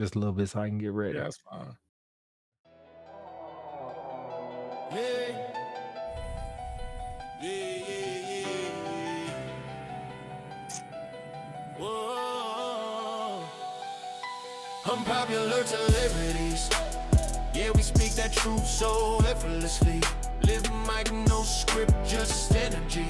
Just a little bit so I can get ready. Yeah, that's fine. Yeah, yeah, yeah, yeah. Whoa. Unpopular celebrities. Yeah, we speak that truth so effortlessly. Living like no script, just energy.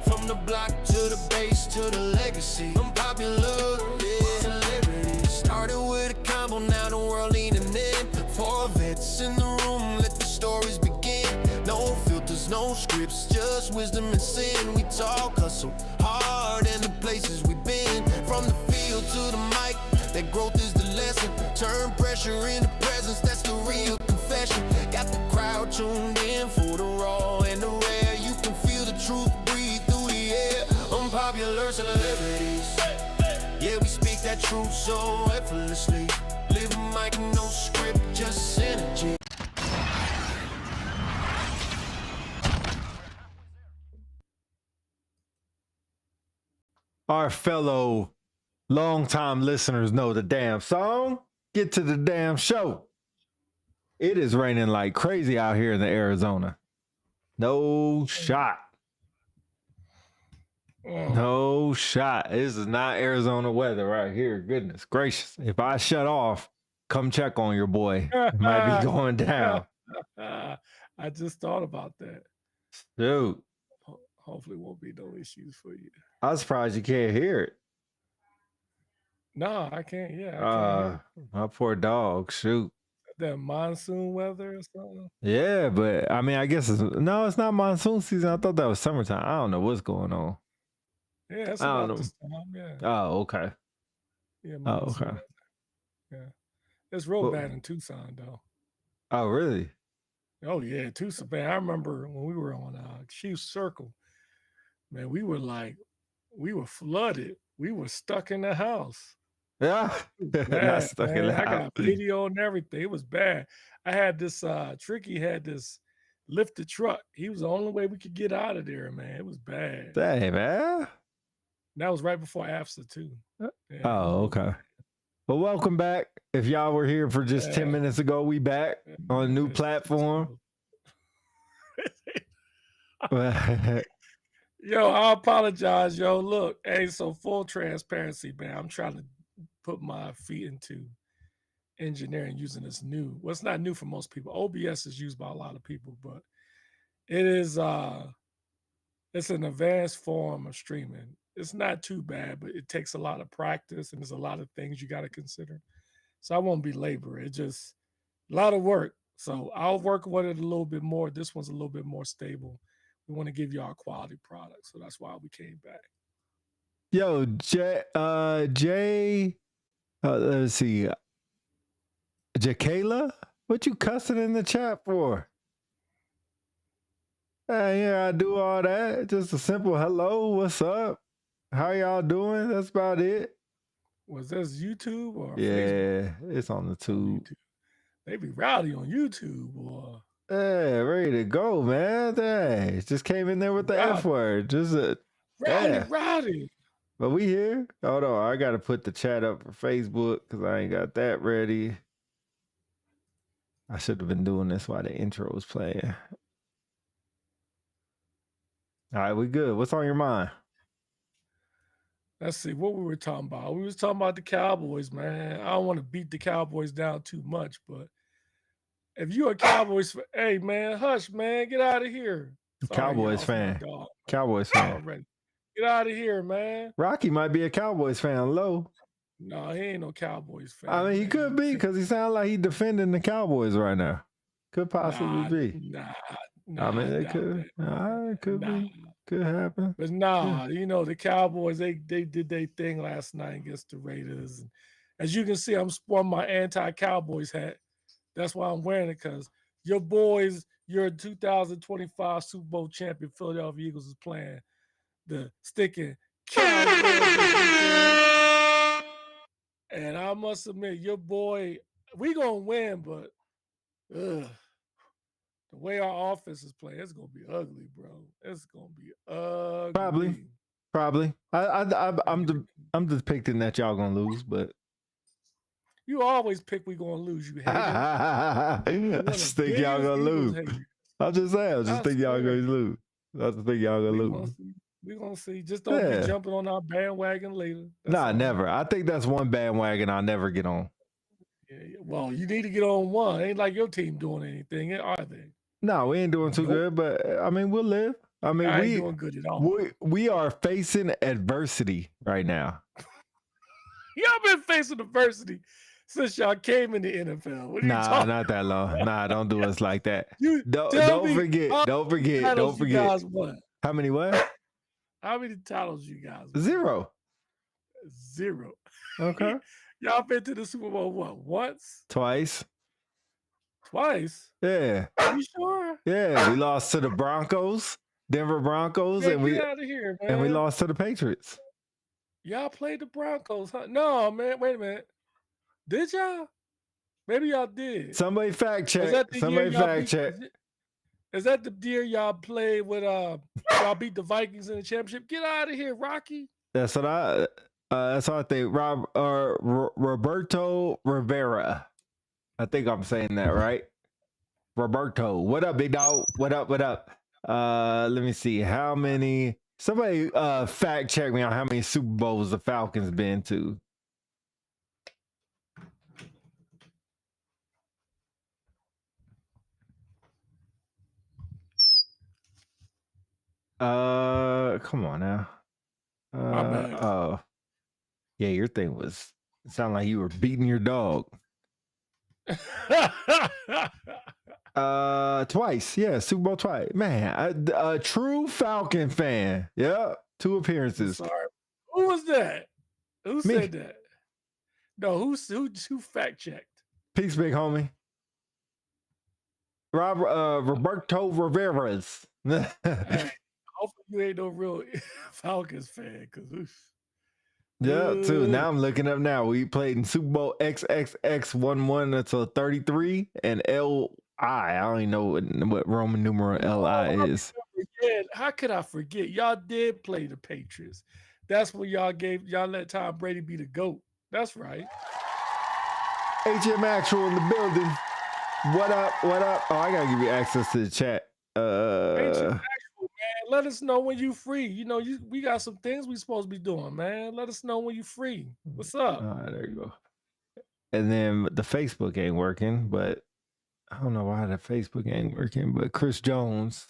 From the block to the base to the legacy. Unpopular, yeah, celebrities. Started with a combo, now the world leaning in. Four vets in the room, let the stories begin. No filters, no scripts, just wisdom and sin. We talk hustle hard and the places we've been. From the field to the mic, that growth is the lesson. Turn pressure into presence, that's the real confession. Got the crowd tuned in for the raw and the rare. You can feel the truth breathe through the air. Unpopular celebrities. Yeah, we speak that truth so effortlessly. Living like no script, just energy. Our fellow longtime listeners know the damn song. Get to the damn show. It is raining like crazy out here in the Arizona. No shot. No shot. This is not Arizona weather right here. Goodness gracious. If I shut off, come check on your boy. It might be going down. I just thought about that. Dude, Hopefully, won't be no issues for you. I'm surprised you can't hear it. No, I can't. Yeah, I can't hear My poor dog. Shoot. that monsoon weather or something. Yeah, but I mean, I guess it's not monsoon season. I thought that was summertime. I don't know what's going on. Yeah, it's I don't about know. this time. Yeah, Oh, okay. yeah, Oh, monsoon okay. weather. Yeah, it's real Well, bad in Tucson though. oh, really? Oh yeah, Tucson. Man, I remember when we were on Chief Circle. Man, we were flooded. We were stuck in the house. Yeah. It was Not bad, stuck in man. the I house. got video and everything. It was bad. I had this Tricky had this lifted truck. He was the only way we could get out of there, man. It was bad. Dang, man. And that was right before AFSA too. Yeah, it was Oh, real okay. bad. Well, welcome back. If y'all were here for just 10 Yeah, minutes ago, we back on a new it's platform. Yo, I apologize, yo. Look, hey, so full transparency, man. I'm trying to put my feet into engineering using this new. Well, it's not new for most people. OBS is used by a lot of people, but it is it's an advanced form of streaming. It's not too bad, but it takes a lot of practice and there's a lot of things you got to consider. So I won't belabor it. It's just a lot of work. So I'll work with it a little bit more. This one's a little bit more stable. We want to give y'all a quality product. So that's why we came back. Yo, Jay, let's see. Jakayla? What you cussing in the chat for? Yeah, I do all that. Just a simple hello, what's up? How y'all doing? That's about it. Was this YouTube or Facebook? Yeah, it's on the On tube. YouTube. They be rowdy on YouTube, boy. Yeah, ready to go, man. Dang, just came in there with the F Rowdy, word. Just rowdy, yeah. rowdy. But we here. Hold on, I gotta put the chat up for Facebook because I ain't got that ready. I should have been doing this while the intro was playing. All right, we good. What's on your mind? Let's see what we were talking about. We was talking about the Cowboys, man. I don't want to beat the Cowboys down too much, but if you a Cowboys, hey man, hush, man, get out of here. Sorry, Cowboys y'all, it's my fan. dog, man. Cowboys fan. Already, get out of here, man. Rocky might be a Cowboys fan, low. No, he ain't no Cowboys fan. I mean, he man. could be because he sounds like he defending the Cowboys right now. Could possibly be. Nah, I mean, I they doubt could. that. It could Nah. be. Could happen. But nah, you know, the Cowboys, they did their thing last night against the Raiders. And as you can see, I'm sporting my anti-Cowboys hat. That's why I'm wearing it, because your boys, your 2025 Super Bowl champion Philadelphia Eagles is playing the sticking Cowboys this weekend. And I must admit, your boy, we gonna win, but the way our offense is playing, it's gonna be ugly, bro. It's gonna be ugly. Probably. I'm depicting that y'all gonna lose, but You always pick we gonna lose. You hater. I One just of the think y'all biggest gonna Eagles lose. haters. I'm just saying. I just I think y'all swear. gonna lose. I just think y'all gonna We gonna lose. see. We gonna see. Just don't be Yeah. jumping on our bandwagon later. That's Nah, all. never. I think that's one bandwagon I'll never get on. Yeah, yeah. Well, you need to get on one. Ain't like your team doing anything, are they? No, we ain't doing too Nope. good, but I mean, we'll live. I mean, I ain't doing good at all. we are facing adversity right now. Y'all been facing adversity since y'all came in the NFL. What are you Nah, talking? not that long. Nah, don't do us like that. You Don't tell me forget. how Don't many forget. titles Don't you forget. guys won. How many what? How many titles you guys won? 0. 0. Okay. Y'all been to the Super Bowl what? Once? Twice. Twice? Yeah. You sure? Yeah. We lost to the Broncos, Denver Broncos, Man, and we get out of here, man. lost to the Patriots. Y'all played the Broncos, huh? No, man. Wait a minute. Did y'all? Maybe y'all did. Somebody fact Is check. that the year Somebody y'all fact beat? check. Is that the year y'all played with y'all beat the Vikings in the championship? Get out of here, Rocky. That's what I think. Roberto Rivera. I think I'm saying that right. Roberto. What up, big dog? What up? What up? Let me see. How many somebody fact check me on how many Super Bowls the Falcons been to. Come on now. My bad. Oh. Yeah, your thing was sound like you were beating your dog. Twice. Yeah, Super Bowl twice. Man, a true Falcon fan. Yeah, 2 appearances. Sorry. Who was that? Who Me. said that? No, who fact checked? Peace, big homie. Roberto Rivera's. Hey, hopefully you ain't no real Falcons fan, cause Yeah, too. Now I'm looking up now. We played in Super Bowl XXX11 until 33 and LI. I don't even know what Roman numeral LI is. Yeah, how could I forget? Y'all did play the Patriots. That's when y'all let Tom Brady be the GOAT. That's right. HM Actual in the building. What up? What up? Oh, I gotta give you access to the chat. HM Actual, man. Let us know when you free. You know, we got some things we supposed to be doing, man. Let us know when you free. What's up? There you go. And then the Facebook ain't working, but I don't know why the Facebook ain't working. But Chris Jones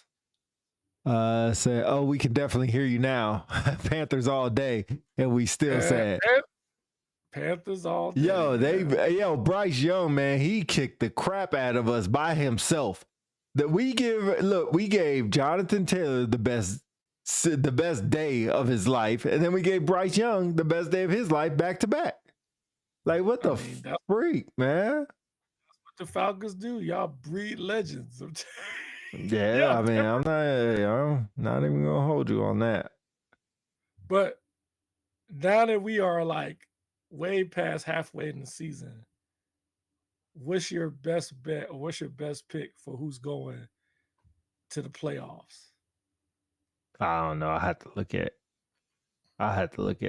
said, "Oh, we can definitely hear you now. Panthers all day," and we still sad. Panthers all day. Yo, Bryce Young, man, he kicked the crap out of us by himself. We gave Jonathan Taylor the best day of his life, and then we gave Bryce Young the best day of his life back to back. Like, what the freak, man? That's what the Falcons do. Y'all breed legends. Yeah, I mean, I'm not even gonna hold you on that. But now that we are like way past halfway in the season, what's your best bet or what's your best pick for who's going to the playoffs? I don't know. I have to look at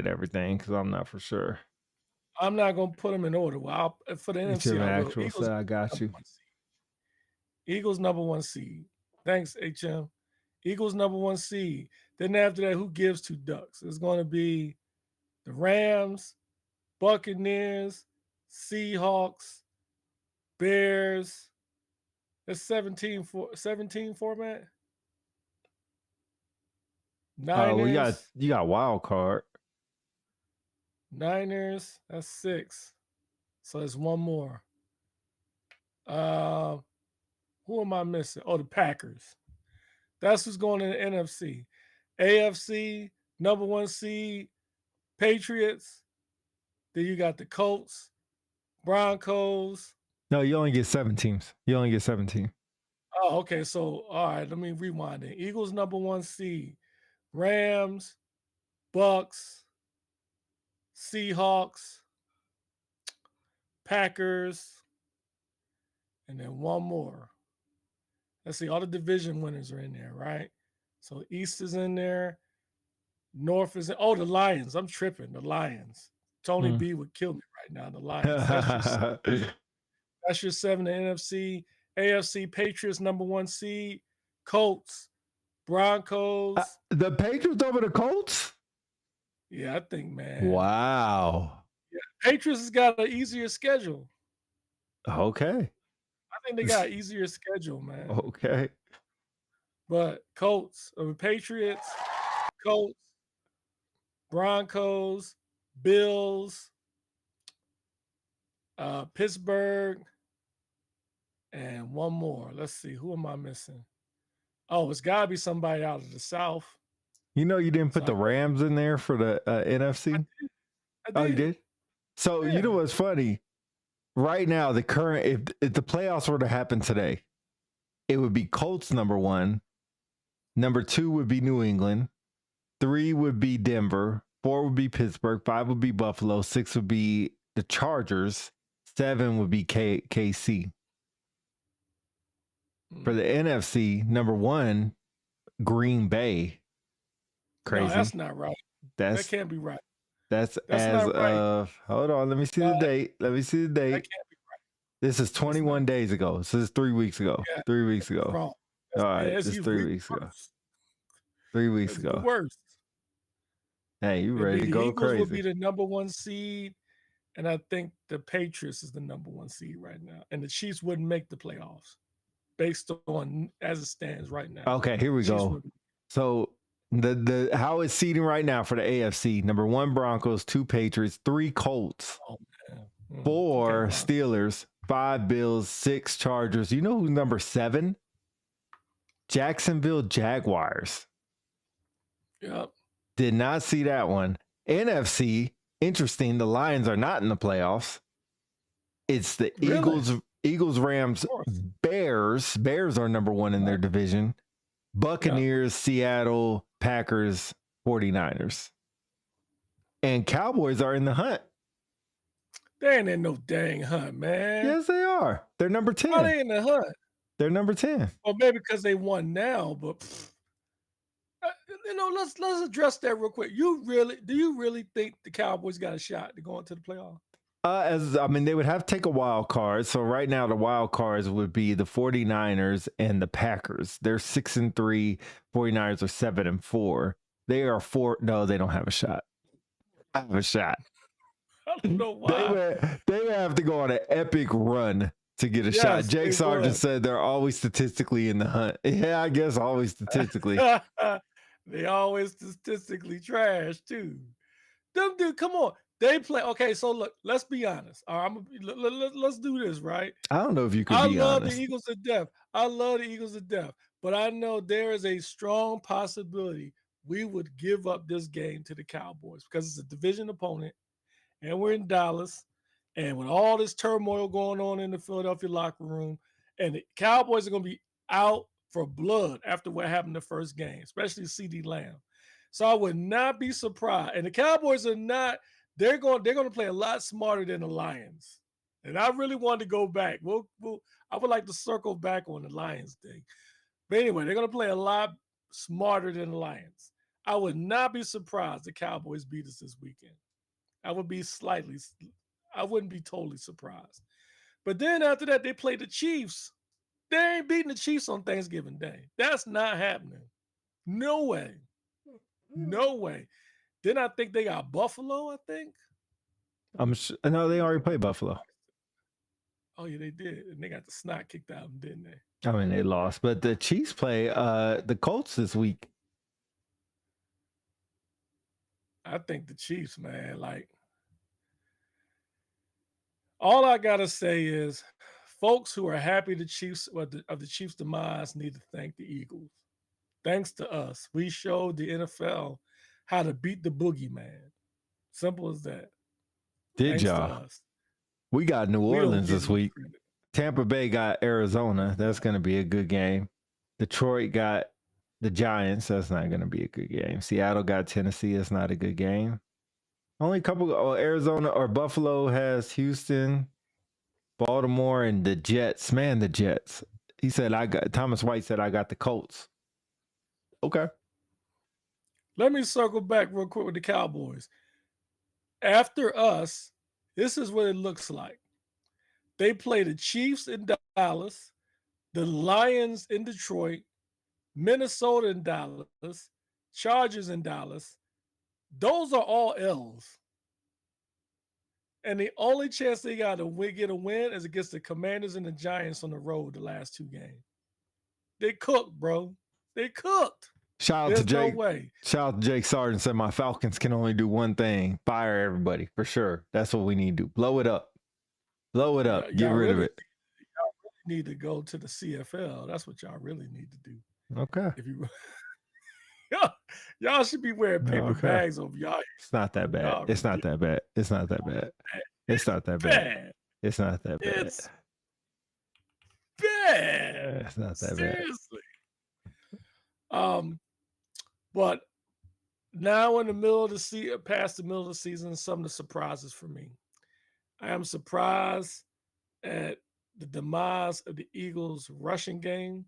everything because I'm not for sure. I'm not gonna put them in order. Well, for the NFC, I got you. Eagles #1 seed. Thanks, HM. Eagles #1 seed. Then after that, who gives 2 ducks? It's going to be the Rams, Buccaneers, Seahawks, Bears. That's 17 format. Niners. You got wild card. Niners. That's 6. So there's one more. Who am I missing? Oh, the Packers. That's who's going in the NFC. AFC, #1 seed, Patriots. Then you got the Colts, Broncos. No, you only get 7 teams. Oh, okay. So, all right, let me rewind it. Eagles #1 seed, Rams, Bucks, Seahawks, Packers, and then one more. Let's see, all the division winners are in there, right? So East is in there. North is in. Oh, the Lions. I'm tripping. The Lions. Tony B would kill me right now. The Lions. That's your 7 to NFC. AFC Patriots #1 seed. Colts, Broncos. The Patriots over the Colts? Yeah, I think, man. Wow. Yeah, Patriots has got an easier schedule. Okay. I think they got an easier schedule, man. Okay. But Patriots, Colts, Broncos, Bills, Pittsburgh, and one more. Let's see. Who am I missing? Oh, it's got to be somebody out of the South. You know, you didn't put the Rams in there for the NFC? I did. Oh, you did? So, Yeah. you know what's funny? Right now, the current, if the playoffs were to happen today, it would be Colts #1. #2 would be New England. 3 would be Denver. 4 would be Pittsburgh. 5 would be Buffalo. 6 would be the Chargers. 7 would be KC. For the NFC, #1, Green Bay. Crazy. No, that's not right. That can't be right. That's as not right. of, hold on, let me see the date. That can't be right. This is 21 days ago. So this is 3 weeks ago. Yeah, 3 weeks ago. wrong. All right, That's just even 3 weeks ago. worse. 3 weeks That's the ago. worst. Hey, you ready to The go Eagles would be crazy? the #1 seed, and I think the Patriots is the #1 seed right now, and the Chiefs wouldn't make the playoffs based on as it stands right now. Okay, here we Chiefs go. wouldn't. So the how it's seeding right now for the AFC: #1 Broncos, 2 Patriots, 3 Colts, Oh, man. 4 Okay, Steelers, 5 Bills, 6 Chargers. You know who's #7? Jacksonville Jaguars. Yep. Did not see that one. NFC, interesting. The Lions are not in the playoffs. It's the Really? Eagles, Rams, Of course. Bears. Bears are #1 in their division. Buccaneers, Seattle, Packers, 49ers. And Cowboys are in the hunt. They ain't in no dang hunt, man. Yes, they are. They're number Why 10. they in the hunt? They're number 10. Well, maybe because they won now, but let's address that real quick. Do you really think the Cowboys got a shot to go into the playoff? They would have to take a wild card. So right now the wild cards would be the 49ers and the Packers. They're 6-3. 49ers are 7-4. They are 4. No, they don't have a shot. I have a shot. I don't know why. They would have to go on an epic run to get a shot. Yes, Jake they Sargent would. said they're always statistically in the hunt. Yeah, I guess always statistically. They always statistically trash too. Them dude, come on. They play. Okay, so look, let's be honest. All right, let's do this, right? I don't know if you I can be love honest. the Eagles to death. I love the Eagles to death. But I know there is a strong possibility we would give up this game to the Cowboys because it's a division opponent and we're in Dallas. And with all this turmoil going on in the Philadelphia locker room, and the Cowboys are going to be out for blood after what happened the first game, especially CD Lamb. So I would not be surprised. And the Cowboys are not, they're going to play a lot smarter than the Lions. And I really want to go back. I would like to circle back on the Lions thing. But anyway, they're going to play a lot smarter than the Lions. I would not be surprised the Cowboys beat us this weekend. I wouldn't be totally surprised. But then after that, they play the Chiefs. They ain't beating the Chiefs on Thanksgiving Day. That's not happening. No way. No way. Then I think they got Buffalo, I think. No, they already played Buffalo. Oh, yeah, they did. And they got the snot kicked out of them, didn't they? I mean, they lost. But the Chiefs play the Colts this week. I think the Chiefs, man, like, all I got to say is folks who are happy the Chiefs of the Chiefs' demise need to thank the Eagles. Thanks to us, we showed the NFL how to beat the boogeyman. Simple as that. Did Thanks to y'all? us. We got New We don't Orleans give this you week. credit. Tampa Bay got Arizona. That's going to be a good game. Detroit got the Giants. That's not going to be a good game. Seattle got Tennessee. That's not a good game. Only a couple. Arizona or Buffalo has Houston, Baltimore, and the Jets. Man, the Jets. He said, Thomas White said, I got the Colts. Okay. Let me circle back real quick with the Cowboys. After us, this is what it looks like. They play the Chiefs in Dallas, the Lions in Detroit, Minnesota in Dallas, Chargers in Dallas. Those are all L's. And the only chance they got to get a win is against the Commanders and the Giants on the road the last 2 games. They cooked, bro. They cooked. Shout out There's to Jake. no way. Shout out to Jake Sargent. Said my Falcons can only do one thing: fire everybody for sure. That's what we need to do. Blow it up. Blow it up. Get rid of it. Y'all really need to go to the CFL. That's what y'all really need to do. Okay. If you y'all should be wearing paper bags over y'all. It's not that bad. It's not that bad. It's not that bad. It's not that bad. It's not that bad. It's bad. It's not that Seriously. But now in the middle of the season, past the middle of the season, some of the surprises for me. I am surprised at the demise of the Eagles' rushing game.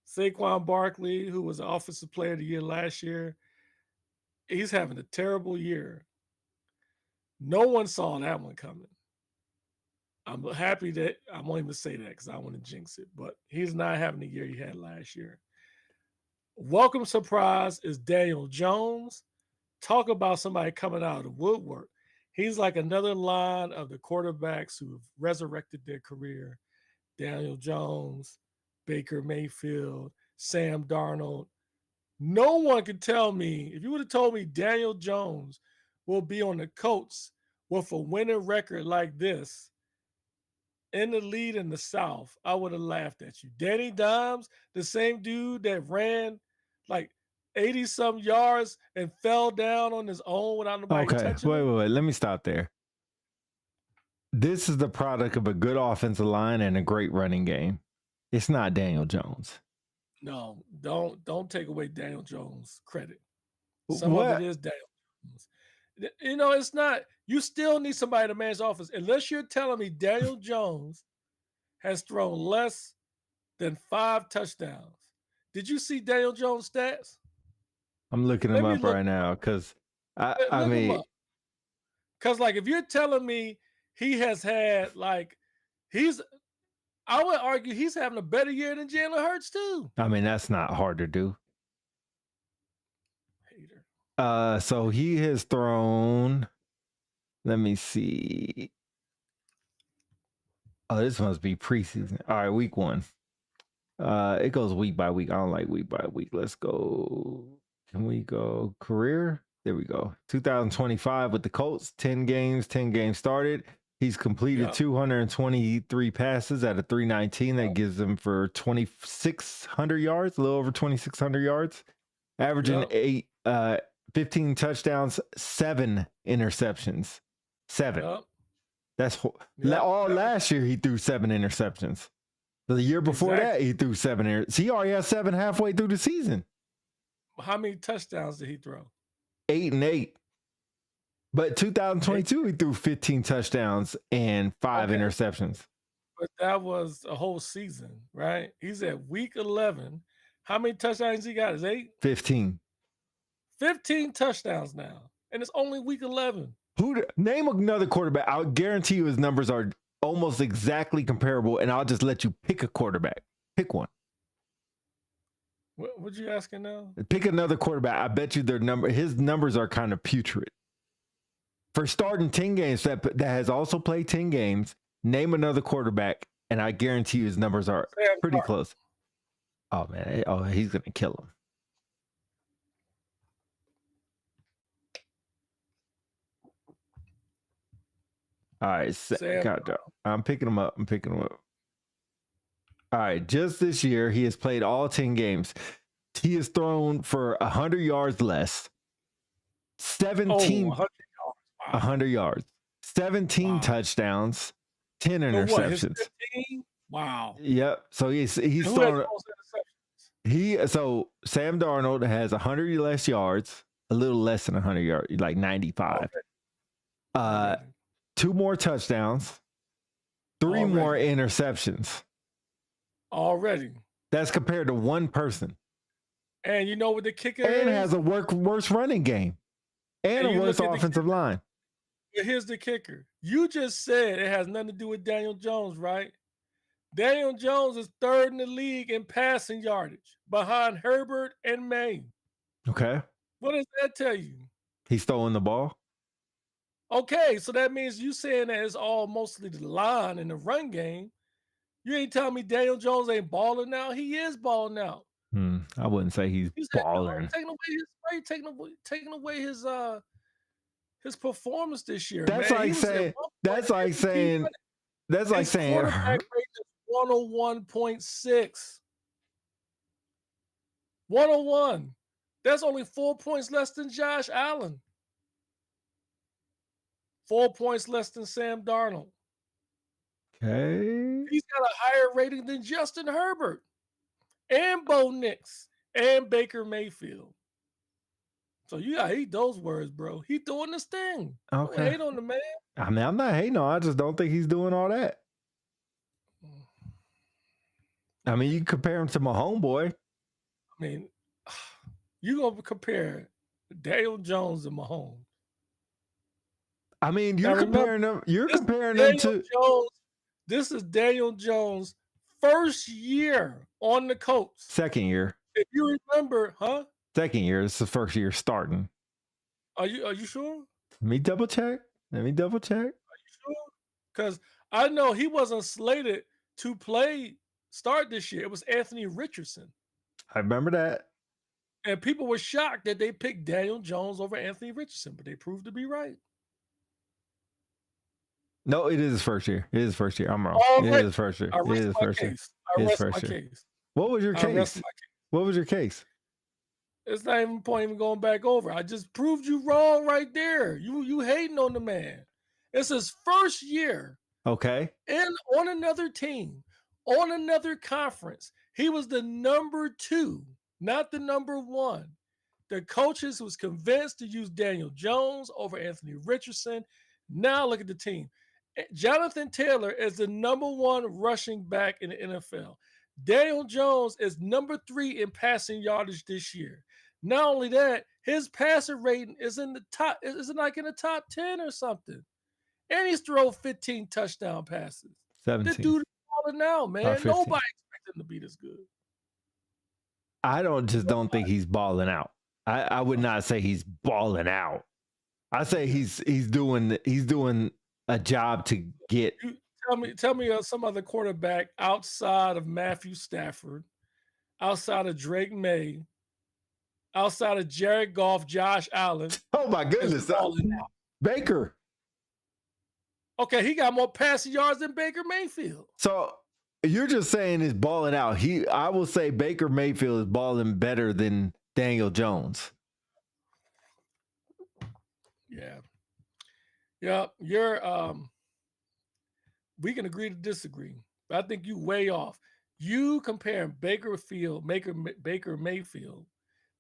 Saquon Barkley, who was the Offensive Player of the Year last year, he's having a terrible year. No one saw that one coming. I'm happy that I won't even say that because I want to jinx it, but he's not having the year he had last year. Welcome surprise is Daniel Jones. Talk about somebody coming out of the woodwork. He's like another line of the quarterbacks who have resurrected their career. Daniel Jones, Baker Mayfield, Sam Darnold. No one can tell me, if you would have told me Daniel Jones will be on the Colts with a winning record like this in the lead in the South, I would have laughed at you. Danny Dimes, the same dude that ran like 80-some yards and fell down on his own without nobody touching him. Wait. Let me stop there. This is the product of a good offensive line and a great running game. It's not Daniel Jones. No, don't take away Daniel Jones' credit. Of it is Daniel Jones. You know, it's not. You still need somebody to manage offense. Unless you're telling me Daniel Jones has thrown less than 5 touchdowns. Did you see Daniel Jones' stats? I'm looking him up right now because I mean, because like if you're telling me he has had like I would argue he's having a better year than Jalen Hurts too. I mean, that's not hard to do. Hater. So he has thrown. Let me see. Oh, this must be preseason. All right, week 1. It goes week by week. I don't like week by week. Let's go. Can we go career? There we go. 2025 with the Colts. 10 games started. He's completed 223 passes at a 319. That gives him for 2,600 yards, a little over 2,600 yards, averaging 15 touchdowns, 7 interceptions. 7. Yep. That's all last year he threw 7 interceptions. The year before that he threw 7. So he already has 7 halfway through the season. How many touchdowns did he throw? 8 and 8. But 2022 he threw 15 touchdowns and 5 interceptions. But that was a whole season, right? He's at week 11. How many touchdowns he got? Is 8? 15. 15 touchdowns now. And it's only week 11. Name another quarterback. I'll guarantee you his numbers are almost exactly comparable, and I'll just let you pick a quarterback. Pick one. What you asking now? Pick another quarterback. I bet you his numbers are kind of putrid. For starting 10 games, that has also played 10 games, name another quarterback, and I guarantee you his numbers are pretty close. Oh, man. Oh, he's going to kill him. All right. I'm picking him up. All right. Just this year, he has played all 10 games. He has thrown for 100 yards less. 100 yards. 17 touchdowns. 10 interceptions. 15? Wow. Yep. So he's thrown. So Sam Darnold has 100 less yards, a little less than 100 yards, like 95. Okay. 2 more touchdowns, 3 more interceptions. Already. That's compared to one person. And you know what the kicker is? And has a worse running game. And a worse offensive line. But here's the kicker. You just said it has nothing to do with Daniel Jones, right? Daniel Jones is third in the league in passing yardage behind Herbert and May. Okay. What does that tell you? He's throwing the ball. Okay, so that means you saying that it's all mostly the line in the run game. You ain't telling me Daniel Jones ain't balling now. He is balling now. I wouldn't say he's You said no, balling. taking away his performance this year. That's man. like He was at saying. one point That's like MVP saying. running. That's like His saying. quarterback rate is 101.6. 101. That's only 4 points less than Josh Allen. 4 points less than Sam Darnold. Okay. He's got a higher rating than Justin Herbert and Bo Nix and Baker Mayfield. So you gotta eat those words, bro. He doing this thing. Don't Okay. hate on the man. I mean, I'm not hating on. I just don't think he's doing all that. I mean, you can compare him to my homeboy. I mean, you gonna compare Daniel Jones and Mahomes. I mean, you're Now, remember, comparing them. You're This is comparing them Daniel to. Jones. This is Daniel Jones' first year on the Colts. Second year. If you remember, huh? Second year. It's the first year starting. Are you sure? Let me double check. Are you sure? Because I know he wasn't slated to start this year. It was Anthony Richardson. I remember that. And people were shocked that they picked Daniel Jones over Anthony Richardson, but they proved to be right. No, it is his first year. It is his first year. I'm wrong. All It right. is his first year. I It is rest his my first year. case. I His rest my first year. case. What was your I rest case? my case. What was your case? It's not even point even going back over. I just proved you wrong right there. You hating on the man. It's his first year Okay. and on another team, on another conference. He was the number 2, not the number 1. The coaches was convinced to use Daniel Jones over Anthony Richardson. Now look at the team. Jonathan Taylor is the number 1 rushing back in the NFL. Daniel Jones is number 3 in passing yardage this year. Not only that, his passer rating is in the top, isn't like in the top 10 or something. And he's thrown 15 touchdown passes. 17. This dude is balling now, man. 15. Nobody expected him to be this good. I don't think he's balling out. I would not say he's balling out. I say he's doing a job to get. Tell me some other quarterback outside of Matthew Stafford, outside of Drake May, outside of Jared Goff, Josh Allen. Oh my goodness, Baker. Okay, he got more passing yards than Baker Mayfield. So you're just saying he's balling out. I will say Baker Mayfield is balling better than Daniel Jones. Yeah. You're we can agree to disagree, but I think you way off. You comparing Baker Mayfield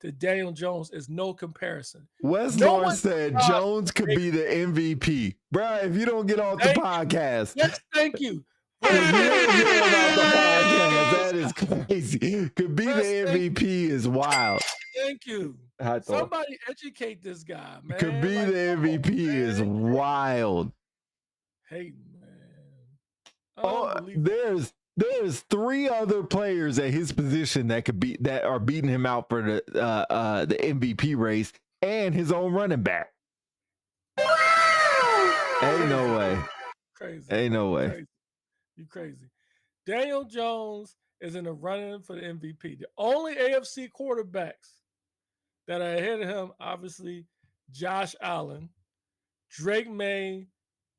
to Daniel Jones is no comparison. Wes Lawrence said Jones could be the MVP. Bruh, if you don't get off the podcast. Yes, thank you. If you don't get off the podcast, that is crazy. Could be the MVP is wild. Thank you. Somebody educate this guy, man. Could be the MVP is wild. Hey, man. Oh, there's 3 other players at his position that are beating him out for the MVP race and his own running back. Ain't no way. Crazy. Ain't no way. You crazy. Daniel Jones is in the running for the MVP. The only AFC quarterbacks that are ahead of him, obviously, Josh Allen, Drake May,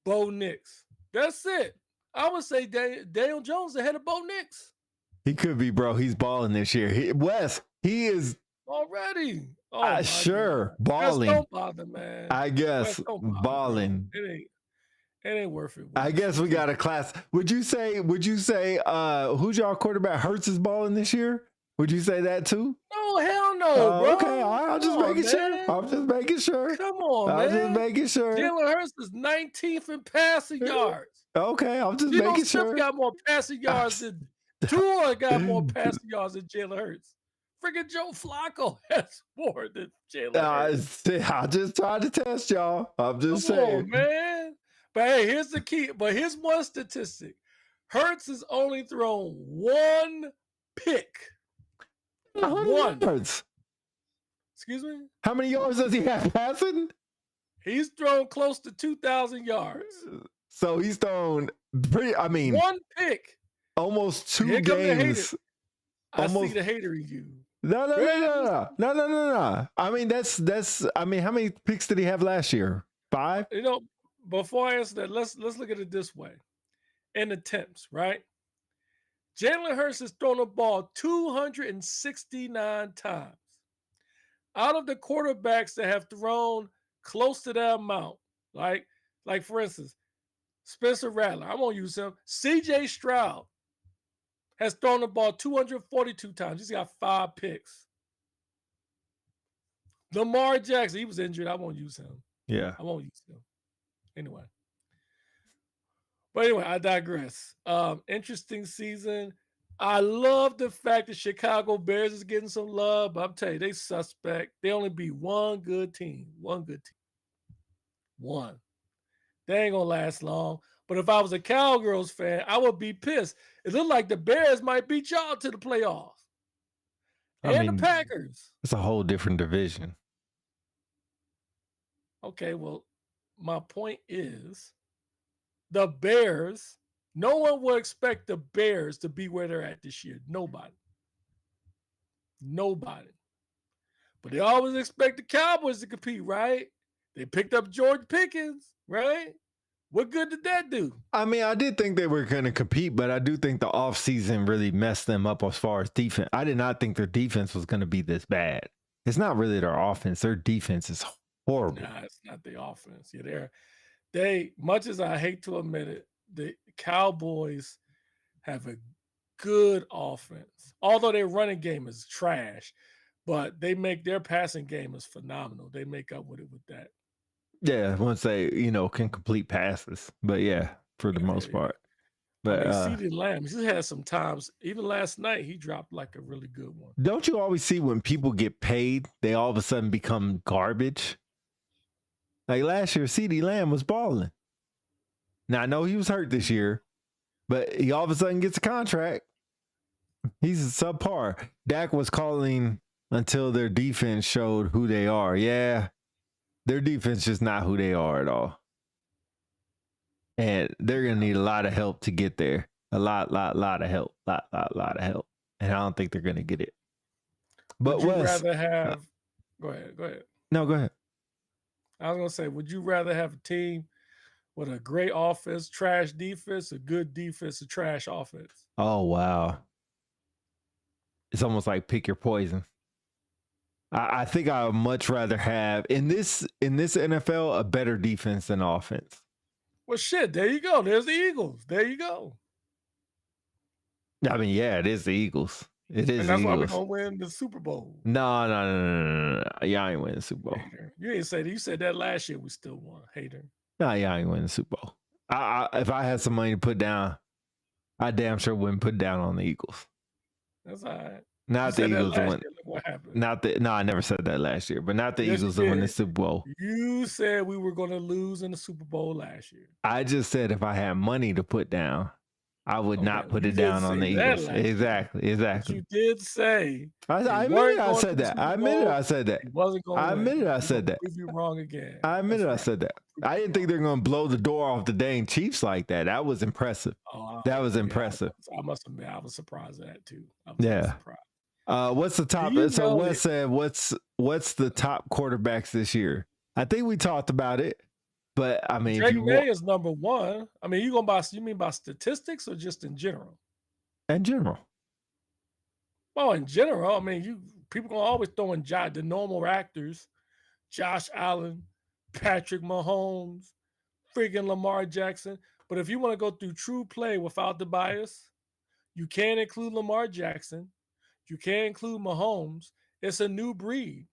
Bo Nix. That's it. I would say Daniel Jones ahead of Bo Nix. He could be, bro. He's balling this year. He is already. Sure, balling. Don't bother, man. I guess balling. It ain't worth it. I guess we got a class. Would you say who's y'all quarterback? Hurts is balling this year? Would you say that too? No, hell no, bro. Okay, all right, I'm just making sure. Come on, man. I'm just making sure. Jalen Hurts is 19th in passing yards. Okay, I'm just making sure. Got more passing yards than Tua got more passing yards than Jalen Hurts. Freaking Joe Flacco has more than Jalen Hurts. I just tried to test y'all. I'm just Come saying. on, man. But hey, here's the key. But here's one statistic. Hurts has only thrown one pick. 100 yards. Excuse me? How many yards does he have passing? He's thrown close to 2,000 yards. So he's thrown One pick. almost 2 Here come the hater. games. I see the hater in you. No. I mean, that's. I mean, how many picks did he have last year? 5. You know, before I answer that, let's look at it this way. In attempts, right? Jalen Hurts has thrown the ball 269 times. Out of the quarterbacks that have thrown close to that amount, like for instance, Spencer Rattler, I won't use him. CJ Stroud has thrown the ball 242 times. He's got 5 picks. Lamar Jackson, he was injured. I won't use him. Yeah. I won't use him. Anyway. But anyway, I digress. Interesting season. I love the fact that Chicago Bears is getting some love, but I'm telling you, they suspect. They only beat one good team. One good team. One. They ain't gonna last long. But if I was a Cowgirls fan, I would be pissed. It looked like the Bears might beat y'all to the playoffs. The Packers. It's a whole different division. Okay, well, my point is the Bears, no one will expect the Bears to be where they're at this year. Nobody. But they always expect the Cowboys to compete, right? They picked up George Pickens, right? What good did that do? I mean, I did think they were going to compete, but I do think the offseason really messed them up as far as defense. I did not think their defense was going to be this bad. It's not really their offense. Their defense is horrible. Nah, it's not the offense. Yeah, they much as I hate to admit it, the Cowboys have a good offense. Although their running game is trash, but they make their passing game is phenomenal. They make up with it with that. Yeah, once they, can complete passes. But yeah, for the most part. But CeeDee Lamb, he had some times, even last night, he dropped like a really good one. Don't you always see when people get paid, they all of a sudden become garbage? Like last year, CeeDee Lamb was balling. Now, I know he was hurt this year, but he all of a sudden gets a contract. He's subpar. Dak was calling until their defense showed who they are. Yeah, their defense is not who they are at all. And they're going to need a lot of help to get there. A lot of help. Lot of help. And I don't think they're going to get it. But would you rather have... Go ahead. No, go ahead. I was going to say, would you rather have a team with a great offense, trash defense, a good defense, a trash offense? Oh, wow. It's almost like pick your poison. I think I would much rather have, in this NFL, a better defense than offense. Well, shit, there you go. There's the Eagles. There you go. I mean, yeah, it is the Eagles. It is. And that's the why Eagles. we're going to win the Super Bowl. No. Y'all ain't winning the Super Bowl. Hater. You ain't say that. You said that last year we still won. Hater. No, y'all ain't winning the Super Bowl. If I had some money to put down, I damn sure wouldn't put down on the Eagles. That's all right. Not the Eagles to win. What happened? No, I never said that last year, but not the Eagles to win the Super Bowl. You said we were going to lose in the Super Bowl last year. I just said if I had money to put down, I would not put it down on the Eagles. Exactly. But you did say. I admitted I said that. I admitted I said that. I admitted I said that. Prove you wrong again. I admitted I said that. I didn't think they were going to blow the door off the dang Chiefs like that. That was impressive. That was impressive. I must admit, I was surprised at that too. Yeah. What's the top? So Wes said, what's the top quarterbacks this year? I think we talked about it, but I mean, Drake May is number one. I mean, you mean by statistics or just in general? In general. Well, in general, I mean, people gonna always throw in the normal actors, Josh Allen, Patrick Mahomes, freaking Lamar Jackson. But if you want to go through true play without the bias, you can include Lamar Jackson. You can include Mahomes. It's a new breed.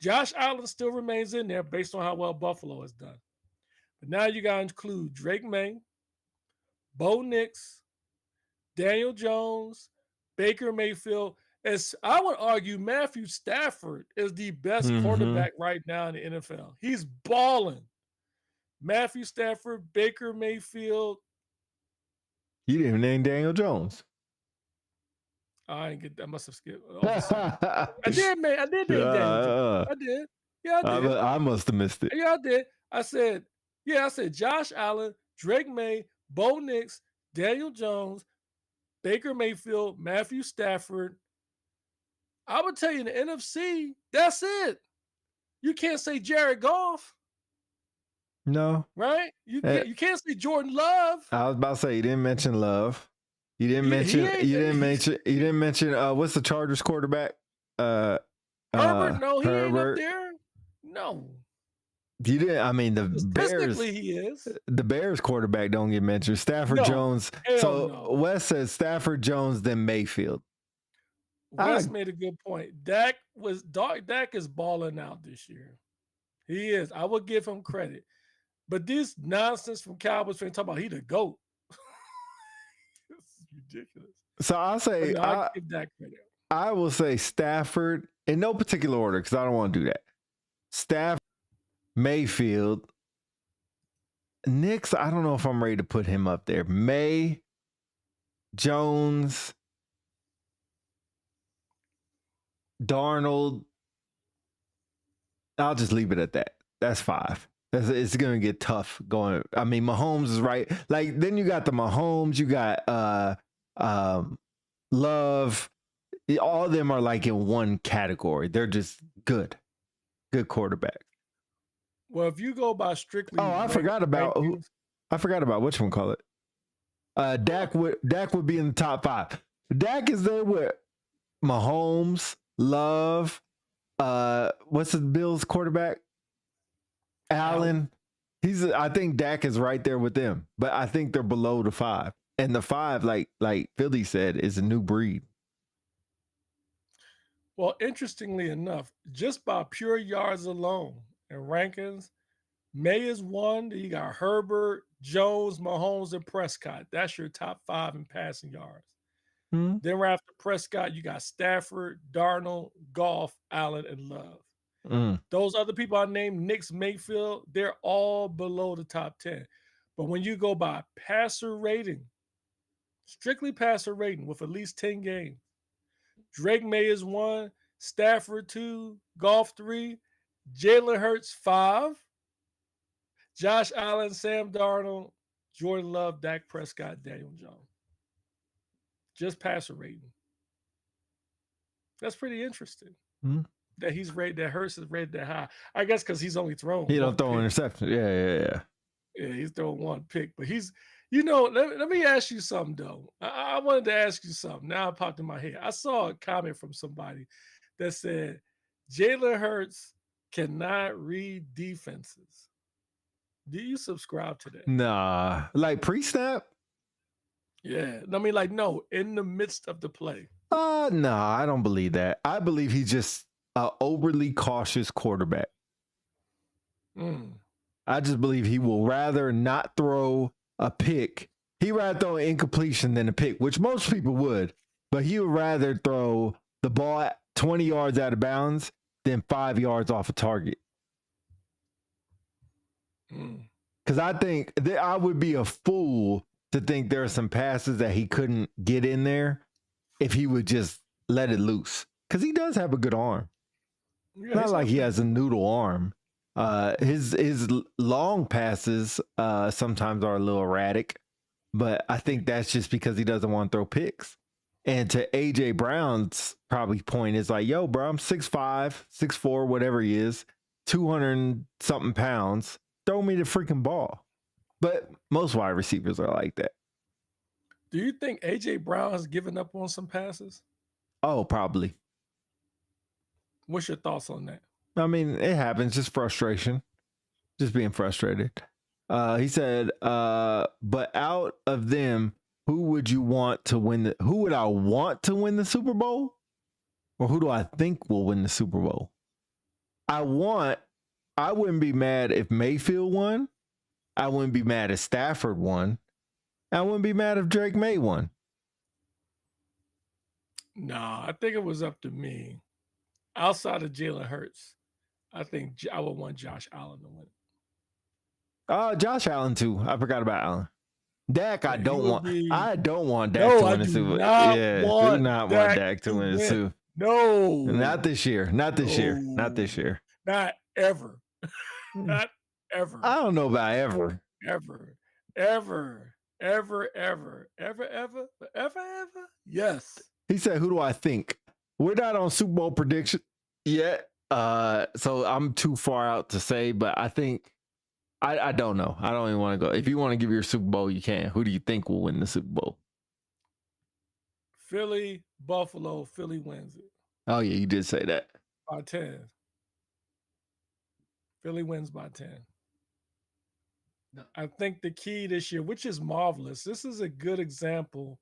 Josh Allen still remains in there based on how well Buffalo has done. But now you got to include Drake May, Bo Nix, Daniel Jones, Baker Mayfield. I would argue Matthew Stafford is the best Mm-hmm. quarterback right now in the NFL. He's balling. Matthew Stafford, Baker Mayfield. You didn't even name Daniel Jones. I didn't get that. I must have skipped off a second. I did name Daniel Jones. I did. Yeah, I did. I must have missed it. Yeah, I did. I said Josh Allen, Drake May, Bo Nix, Daniel Jones, Baker Mayfield, Matthew Stafford. I would tell you in the NFC, that's it. You can't say Jared Goff, No. right? You can't say Jordan Love. I was about to say you didn't mention Love. You didn't mention what's the Chargers quarterback? Herbert, no, he ain't up there. No. You didn't. I mean, the Bears. Statistically, he is. The Bears quarterback don't get mentioned. Stafford Jones. So no. Wes says Stafford Jones, then Mayfield. Wes made a good point. Dak is balling out this year. He is. I will give him credit. But this nonsense from Cowboys fans talking about he the GOAT. It's ridiculous. So I'll say I'll give Dak credit. I will say Stafford in no particular order because I don't want to do that. Stafford, Mayfield, Knicks. I don't know if I'm ready to put him up there. May, Jones, Darnold. I'll just leave it at that. That's 5. It's going to get tough going. I mean, Mahomes is right. Like, then you got the Mahomes, you got Love. All of them are like in one category. They're just good quarterback. Well, if you go by strictly, I forgot about whatchamacallit. Dak would be in the top 5. Dak is there with Mahomes, Love. What's the Bills quarterback? Allen. I think Dak is right there with them, but I think they're below the 5. And the 5, like Philly said, is a new breed. Well, interestingly enough, just by pure yards alone and rankings, May is 1. You got Herbert, Jones, Mahomes, and Prescott. That's your top 5 in passing yards. Mm-hmm. Then right after Prescott, you got Stafford, Darnold, Goff, Allen, and Love. Mm. Those other people I named, Knicks, Mayfield, they're all below the top 10. But when you go by passer rating, strictly passer rating with at least 10 games, Drake May is 1, Stafford 2, Goff 3, Jalen Hurts 5, Josh Allen, Sam Darnold, Jordan Love, Dak Prescott, Daniel Jones. Just passer rating. That's pretty interesting. Mm-hmm. That Hurts is rated that high. I guess because he's only thrown. He don't throw interception. Yeah. Yeah, he's throwing 1 pick, but he's. Let me ask you something though. I wanted to ask you something. Now it popped in my head. I saw a comment from somebody that said Jalen Hurts cannot read defenses. Do you subscribe to that? Nah, like pre-snap. Yeah, I mean, like no, in the midst of the play. Nah, I don't believe that. I believe he's just an overly cautious quarterback. I just believe he will rather not throw a pick. He'd rather throw an incompletion than a pick, which most people would. But he would rather throw the ball at 20 yards out of bounds than 5 yards off a target. Because I think that I would be a fool to think there are some passes that he couldn't get in there if he would just let it loose. Because he does have a good arm. Yeah, not like he has a noodle arm. His long passes sometimes are a little erratic, but I think that's just because he doesn't want to throw picks. And to AJ Brown's probably point is like, yo, bro, I'm 6'5", 6'4", whatever he is, 200-something pounds. Throw me the freaking ball. But most wide receivers are like that. Do you think AJ Brown has given up on some passes? Oh, probably. What's your thoughts on that? I mean, it happens. Just frustration. Just being frustrated. He said, but out of them, who would you want to win? Who would I want to win the Super Bowl? Or who do I think will win the Super Bowl? I wouldn't be mad if Mayfield won. I wouldn't be mad if Stafford won. I wouldn't be mad if Drake May won. Nah, I think it was up to me. Outside of Jalen Hurts, I think I would want Josh Allen to win. Josh Allen too. I forgot about Allen. Dak, I Yeah, he don't would want. be. I don't want Dak No, to I win the do Super Bowl. not Yeah, do want not want Dak Dak to to win the win. Super. No, Not this year. Not this year. Not this No. year. not ever, not ever, I don't know about ever. ever, ever, ever, ever, ever, ever, ever. Yes. He said, "Who do I think?" We're not on Super Bowl prediction yet, so I'm too far out to say. But I think I don't know. I don't even want to go. If you want to give your Super Bowl, you can. Who do you think will win the Super Bowl? Philly, Buffalo. Philly wins it Oh yeah, you did say that. by 10. Philly wins by 10. I think the key this year, which is marvelous, this is a good example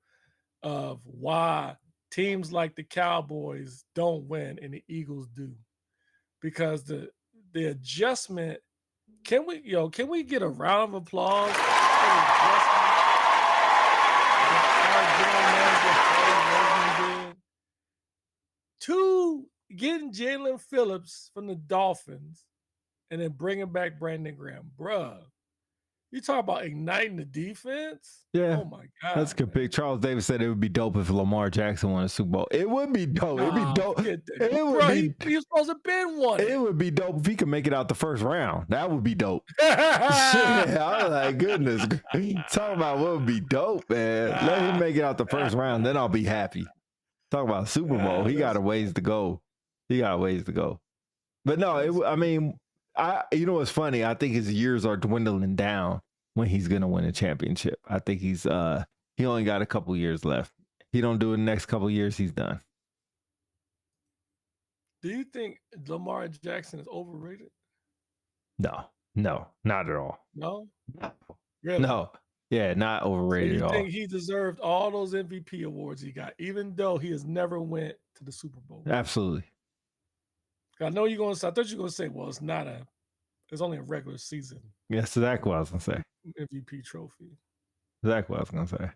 of why teams like the Cowboys don't win and the Eagles do. Because the adjustment, can we get a round of applause for the adjustment that our general manager Harry Roseman did to getting Jalen Phillips from the Dolphins and then bringing back Brandon Graham? Bruh, you talk about igniting the defense? Yeah. Oh my God. That's a good pick. Charles Davis said it would be dope if Lamar Jackson won a Super Bowl. It would be dope. It'd be dope. He was supposed to have been one. It would be dope if he could make it out the first round. That would be dope. Shit, I was like, goodness. Talk about what would be dope, man. Let him make it out the first round, then I'll be happy. Talk about Super Bowl. He got a ways to go. But no, you know what's funny? I think his years are dwindling down when he's gonna win a championship. I think he only got a couple years left. He don't do it the next couple years, he's done. Do you think Lamar Jackson is overrated? No, not at all. No? Really? No. Yeah, not overrated at all. So you think he deserved all those MVP awards he got, even though he has never went to the Super Bowl? Absolutely. I know you're gonna say, I thought you were gonna say, well, it's only a regular season. Yes, exactly what I was gonna say. MVP trophy. Exactly what I was gonna say.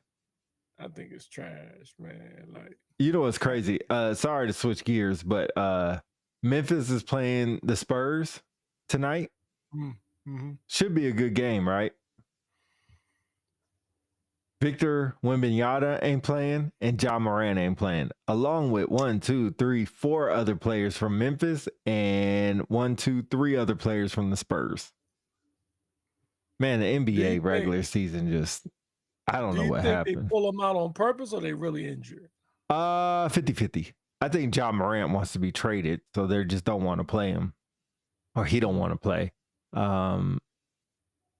I think it's trash, man. Like, you know what's crazy? Sorry to switch gears, but Memphis is playing the Spurs tonight. mm-hmm. Should be a good game, right? Victor Wembanyama ain't playing, and Ja Morant ain't playing, along with 4 other players from Memphis and 3 other players from the Spurs. Man, the NBA regular season just, I don't know what happened. They pull them out on purpose or they really injured? 50-50. I think Ja Morant wants to be traded, so they just don't want to play him, or he don't want to play.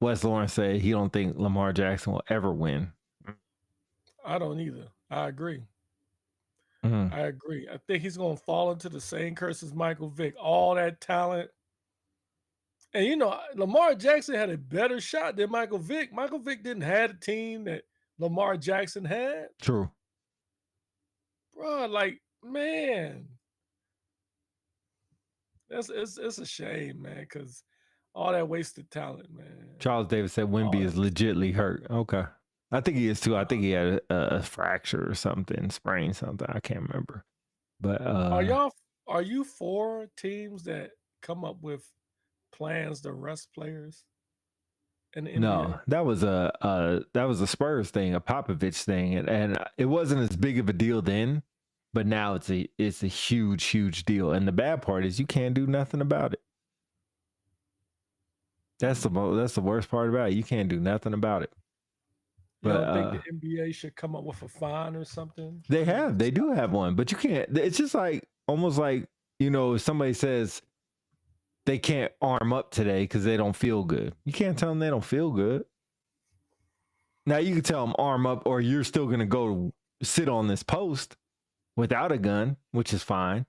Wes Lawrence said he don't think Lamar Jackson will ever win. I don't either. I agree. Mm-hmm. I agree. I think he's going to fall into the same curse as Michael Vick. All that talent. And, you know, Lamar Jackson had a better shot than Michael Vick. Michael Vick didn't have a team that Lamar Jackson had. True. Bro, like, man. It's a shame, man, because all that wasted talent, man. Charles Davis said Wemby is legitly hurt. Okay. I think he is too. I think he had a fracture or something, sprained something. I can't remember. But are you for teams that come up with plans to rest players in the NBA? No, that was a Spurs thing, a Popovich thing, and it wasn't as big of a deal then, but now it's a huge deal. And the bad part is you can't do nothing about it. That's the worst part about it. You can't do nothing about it. You don't think the NBA should come up with a fine or something? They do have one, but you can't. It's just like almost like, you know, if somebody says they can't arm up today because they don't feel good. You can't tell them they don't feel good. Now you can tell them arm up, or you're still gonna go sit on this post without a gun, which is fine.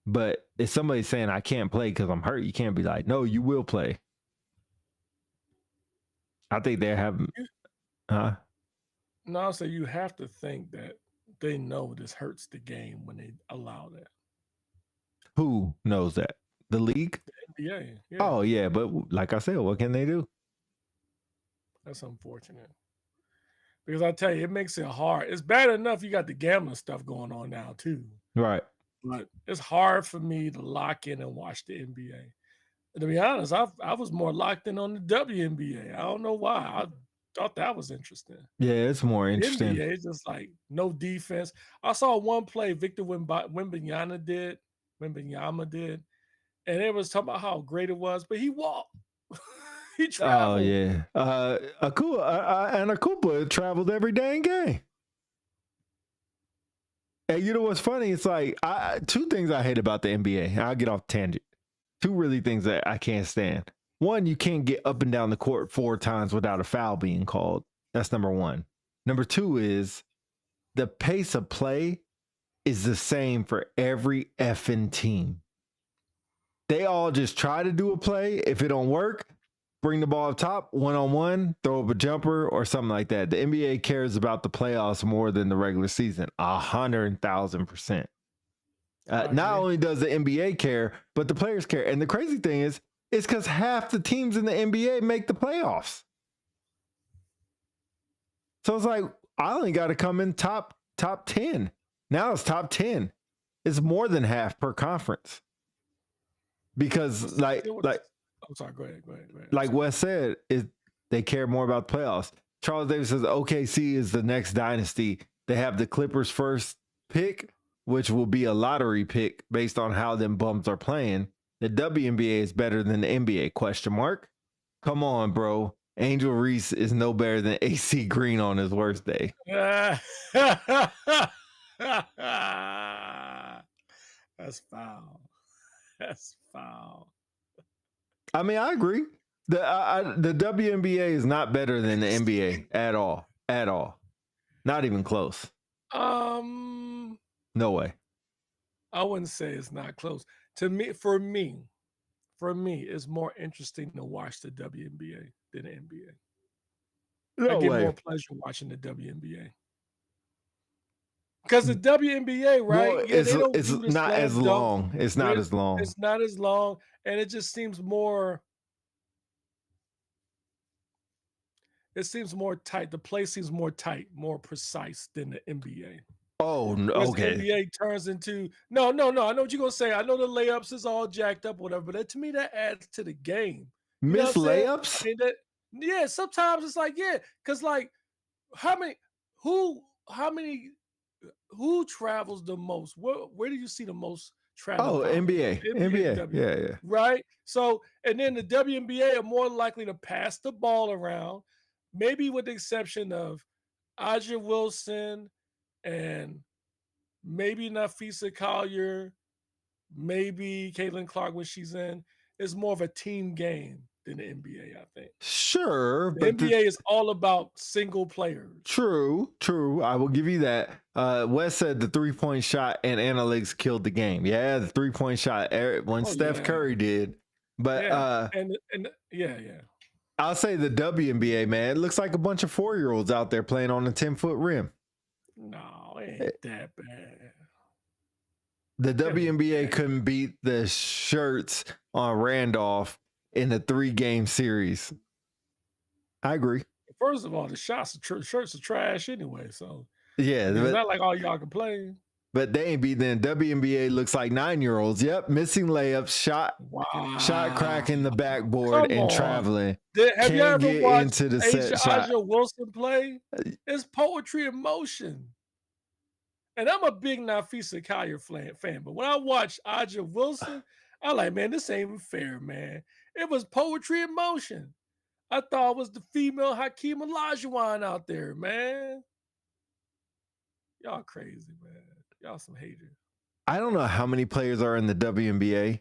But if somebody's saying I can't play because I'm hurt, you can't be like, no, you will play. I think they have. No, so you have to think that they know this hurts the game when they allow that. Who knows that? The league? The NBA. Yeah. Oh, yeah. But like I said, what can they do? That's unfortunate. Because I tell you, it makes it hard. It's bad enough you got the gambling stuff going on now too, Right. but it's hard for me to lock in and watch the NBA. And to be honest, I was more locked in on the WNBA. I don't know why. I thought that was interesting. Yeah, it's more The interesting. NBA is just like no defense. I saw one play Victor Wembanyama did, and it was talking about how great it was, but he walked. He Oh traveled. yeah. Akupa traveled every dang game. And you know what's funny? It's like two things I hate about the NBA. I'll get off tangent. Two really things that I can't stand. One, you can't get up and down the court 4 times without a foul being called. That's number one. Number two is the pace of play is the same for every effing team. They all just try to do a play. If it don't work, bring the ball up top, one-on-one, throw up a jumper or something like that. The NBA cares about the playoffs more than the regular season, 100,000%. Not only does the NBA care, but the players care. And the crazy thing is, it's because half the teams in the NBA make the playoffs. So it's like, I only got to come in top 10. Now it's top 10. It's more than half per conference. Because I'm sorry, go ahead. Like Wes said, they care more about the playoffs. Charles Davis says OKC is the next dynasty. They have the Clippers' first pick, which will be a lottery pick based on how them bums are playing. The WNBA is better than the NBA, question mark. Come on, bro. Angel Reese is no better than AC Green on his worst day. That's foul. That's foul. I mean, I agree. The WNBA is not better than the NBA at all. At all. Not even close. No way. I wouldn't say it's not close. For me, it's more interesting to watch the WNBA than the NBA. I get more pleasure watching the WNBA. Because the WNBA, right? Well, they don't it's do the not as slam long. dunk. It's not as long. It's not as long, and it just seems more. It seems more tight. The play seems more tight, more precise than the NBA. Oh, okay. The NBA turns into no. I know what you're gonna say. I know the layups is all jacked up, whatever. But to me, that adds to the game. Miss layups? I mean, sometimes it's like because like who travels the most? Where do you see the most travel? Oh, NBA. Yeah. Right. So and then the WNBA are more likely to pass the ball around, maybe with the exception of Aja Wilson and maybe Nafisa Collier, maybe Caitlin Clark when she's in. It's more of a team game than the NBA, I think. Sure, the but NBA is all about single players. True. I will give you that. Wes said the 3-point shot and analytics killed the game. Yeah, the 3-point shot when Steph Curry did. But yeah. I'll say the WNBA, man. It looks like a bunch of 4-year-olds out there playing on a 10-foot rim. No, it ain't that bad. The WNBA couldn't beat the shirts on Randolph in the 3-game series. I agree. First of all, the shirts are trash anyway. So yeah, it's not like all y'all can play. But they ain't beating. WNBA looks like 9-year-olds. Yep, missing layups, shot cracking the backboard and traveling. Have you ever watched into the set shot. Aja Wilson play? It's poetry in motion. And I'm a big Nafisa Collier fan, but when I watch Aja Wilson, I'm like, man, this ain't even fair, man. It was poetry in motion. I thought it was the female Hakeem Olajuwon out there, man. Y'all crazy, man. Y'all some haters. I don't know how many players are in the WNBA.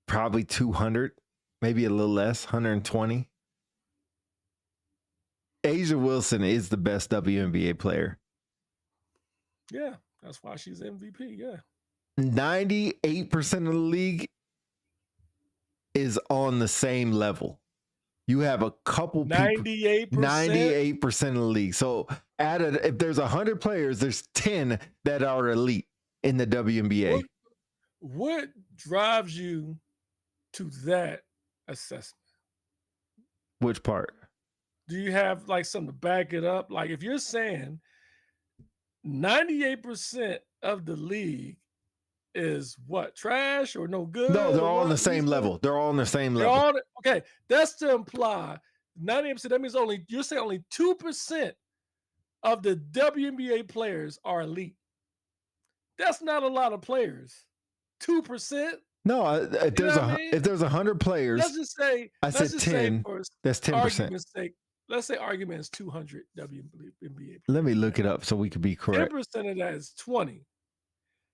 Probably 200, maybe a little less, 120. Aja Wilson is the best WNBA player. Yeah, that's why she's MVP, yeah. 98% of the league is on the same level. You have a couple 98%? 98% of the league. So if there's 100 players, there's 10 that are elite in the WNBA. What drives you to that assessment? Which part? Do you have like something to back it up? Like if you're saying 98% of the league is what, trash or no No, good they're or all on what? the What are you same saying? level. They're all on the same They're level. all okay. That's to imply 98%. That means you're saying only 2% of the WNBA players are elite. That's not a lot of players. 2%. No, if You know there's what I mean? if there's 100 players, I said just say 10. for That's 10%. argument's sake, let's say argument is 200 WNBA players. Let me look it up so we could be correct. 10% of that is 20.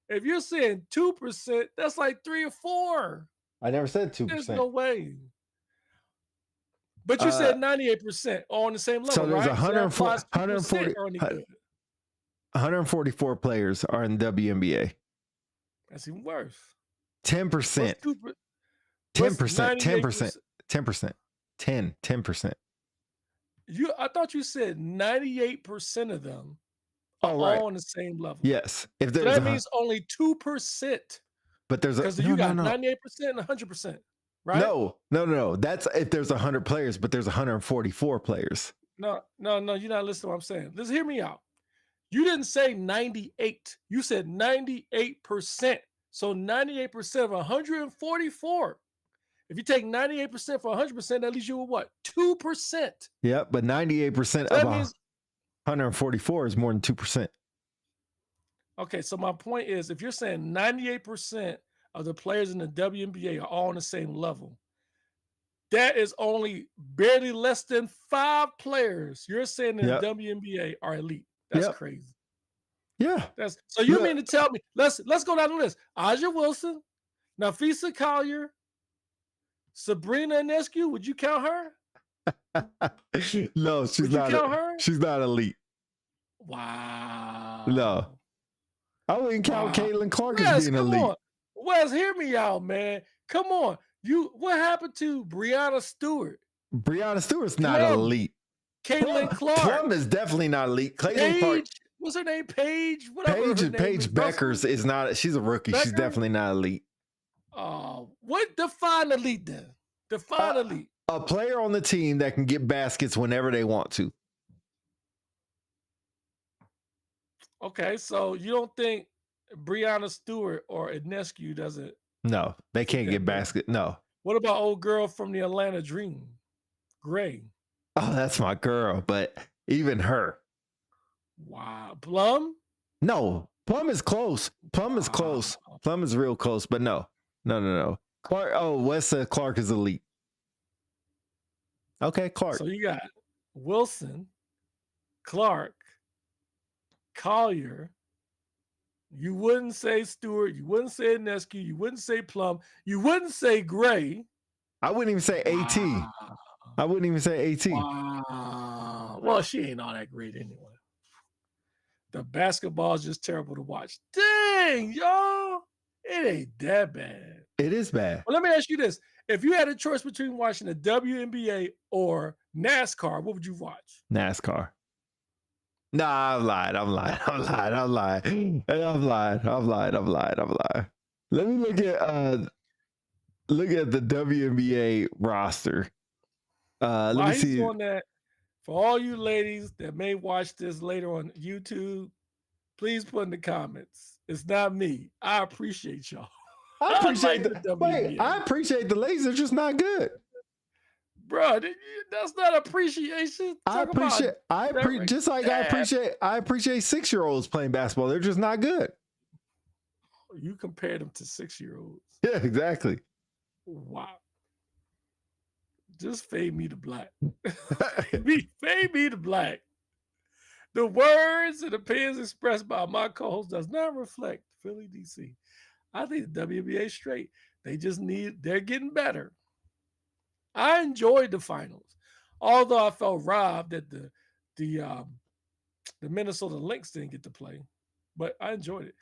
If you're saying 2%, that's like 3 or 4. I never said There's 2%. no way. But you said 98% all on the same level, So there's right? So that implies 140 2% are only good. 144 players are in WNBA. That's even worse. 10%. What's 10%. 98%? 10%. 10%. I thought you said 98% of them are Oh, right. all on the same level. Yes. If So there's that means only 2%. but there's Because you got 98% and 100%, right? No. That's if there's 100 players, but there's 144 players. No, you're not listening to what I'm saying. Just hear me out. You didn't say 98. You said 98%. So 98% of 144. If you take 98% for 100%, that leaves you with what? 2%. Yep, but 98% So of that means 144 is more than 2%. okay, so my point is if you're saying 98% of the players in the WNBA are all on the same level, that is only barely less than 5 players you're saying in the WNBA are elite. That's crazy. Yeah. So you mean to tell me, let's go down the list. Aja Wilson, Nafisa Collier, Sabrina Ionescu, would you count her? No, she's not. Count her? She's not elite. Wow. No. I wouldn't count Caitlin Clark as being elite. On. Wes, hear me out, man. Come on. What happened to Breanna Stewart? Breanna Stewart's not elite. Caitlin Clark. Plum is definitely not elite. Caitlin Clark. What's her name? Paige? Whatever. Paige Beckers is not. She's a rookie. She's definitely not elite. What define elite then? Define elite. A player on the team that can get baskets whenever they want to. Okay, so you don't think Breanna Stewart or Ionescu doesn't? No, they can't get basket. No. What about old girl from the Atlanta Dream, Gray? Oh, that's my girl, but even her. Wow, Plum? No, Plum is close. Plum is close. Plum is real close, but no. Clark. Oh, Wes Clark is elite. Okay, Clark. So you got Wilson, Clark, Collier. You wouldn't say Stewart. You wouldn't say Ionescu. You wouldn't say Plum. You wouldn't say Gray. I wouldn't even say AT. I wouldn't even say AT. Wow. Well, she ain't all that great anyway. The basketball is just terrible to watch. Dang, y'all. It ain't that bad. It is bad. Well, let me ask you this. If you had a choice between watching the WNBA or NASCAR, what would you watch? NASCAR. Nah, I'm lying. Let me look at the WNBA roster. Let me see. On that, for all you ladies that may watch this later on YouTube, please put in the comments. It's not me. I appreciate y'all. I appreciate I appreciate the ladies. They're just not good. Bro, that's not appreciation. I appreciate I appreciate 6-year-olds playing basketball. They're just not good. You compare them to 6-year-olds. Yeah, exactly. Wow. Just fade me to black. Fade me to black. The words and opinions expressed by my co-host does not reflect Philly, DC. I think the WNBA straight. They're getting better. I enjoyed the finals, although I felt robbed that the Minnesota Lynx didn't get to play, but I enjoyed it.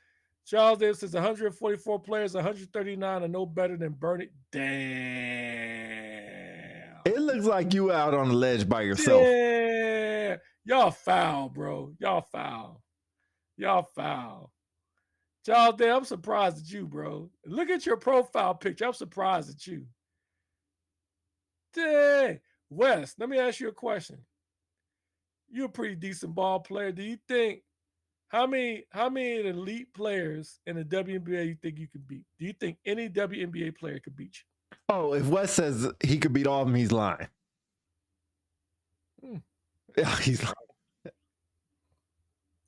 Charles Davis says 144 players, 139 are no better than Bernie. Damn. It looks like you out on the ledge by yourself. Yeah. Y'all foul, bro. Y'all foul. Charles Davis, I'm surprised at you, bro. Look at your profile picture. I'm surprised at you. Dang. Wes, let me ask you a question. you're a pretty decent ball player. Do you think how many elite players in the WNBA you think you could beat? Do you think any WNBA player could beat Oh, if Wes says he could beat all of them, he's lying. you? He's lying.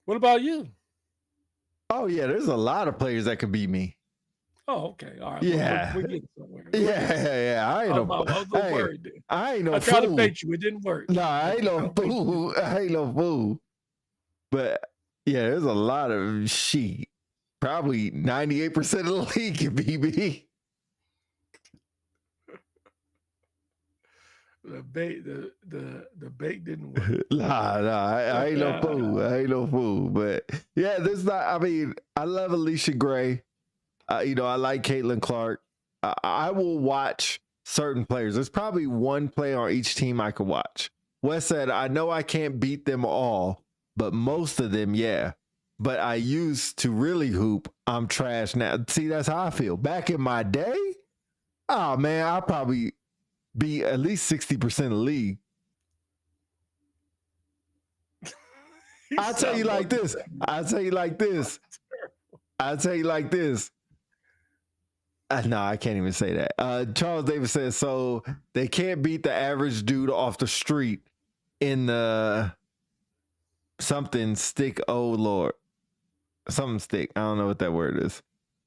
What about you? Oh yeah, there's a lot of players that could beat me. Oh, okay. All right. Yeah. We're getting somewhere. Yeah. I ain't I no. was a little Hey, worried there. I ain't no I tried to fool. bait you. It didn't work. No, I ain't no fool. I ain't no fool. But yeah, there's a lot of sheep. Probably 98% of the league can beat me. The bait didn't work. Nah, I ain't no fool. I ain't no fool. But yeah, there's not. I mean, I love Alicia Gray. I like Caitlin Clark. I will watch certain players. There's probably one player on each team I could watch. Wes said, I know I can't beat them all, but most of them, yeah. But I used to really hoop. I'm trash now. See, that's how I feel. Back in my day, oh man, I'll probably be at least 60% of the league. I'll tell you like this. No, I can't even say that. Charles Davis says, so they can't beat the average dude off the street in the something stick. Oh, Lord. Something stick. I don't know what that word is.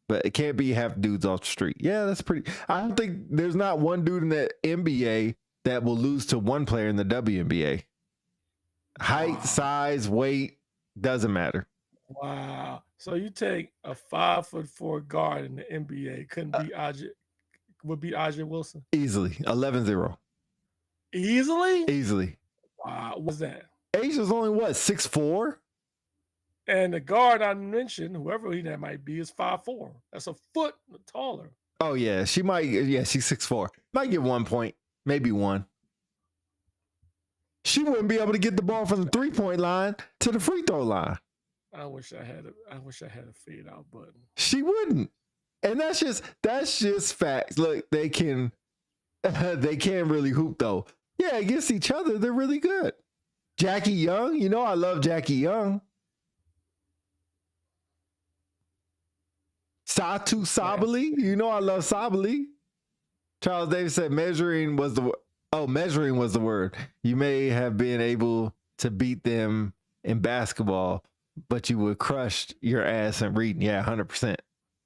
But it can't be half dudes off the street. Yeah, that's pretty. I don't think there's not one dude in the NBA that will lose to one player in the WNBA. Height, size, weight, doesn't matter. Wow. So you take a 5'4" guard in the NBA, couldn't beat Aja Wilson? Easily. 11-0. Easily? Easily. Wow. What's that? Asia's only what, 6'4"? And the guard I mentioned, whoever that might be, is 5'4". That's a foot taller. Oh yeah, she might. Yeah, she's 6'4". Might get 1 point, maybe one. She wouldn't be able to get the ball from the 3-point line to the free throw line. I wish I had a fade out button. She wouldn't, and that's just facts. Look, they can really hoop though. Yeah, against each other, they're really good. Jackie Young, I love Jackie Young. Satu Sabali, I love Sabali. Charles Davis said measuring was the word. You may have been able to beat them in basketball, but you would crush your ass in reading. Yeah, 100%.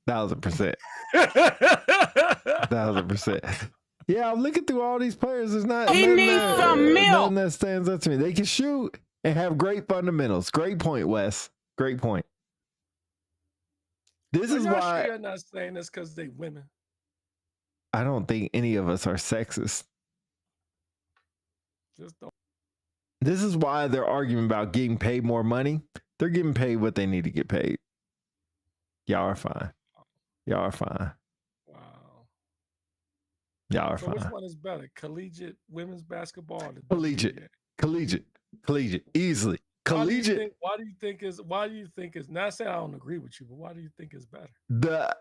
1,000%. 1,000%. Yeah, I'm looking through all these players. There's not He needs some milk. nothing that stands up to me. They can shoot and have great fundamentals. Great point, Wes. Great point. This is why you're not saying this because they women. I don't think any of us are sexist. Just don't. This is why they're arguing about getting paid more money. They're getting paid what they need to get paid. Y'all are fine. Y'all are fine. Wow. Y'all are So fine. which one is better, collegiate women's basketball or the Collegiate. WNBA? Collegiate. Easily. Collegiate. Why do you think is not saying I don't agree with you, but why do you think it's better? The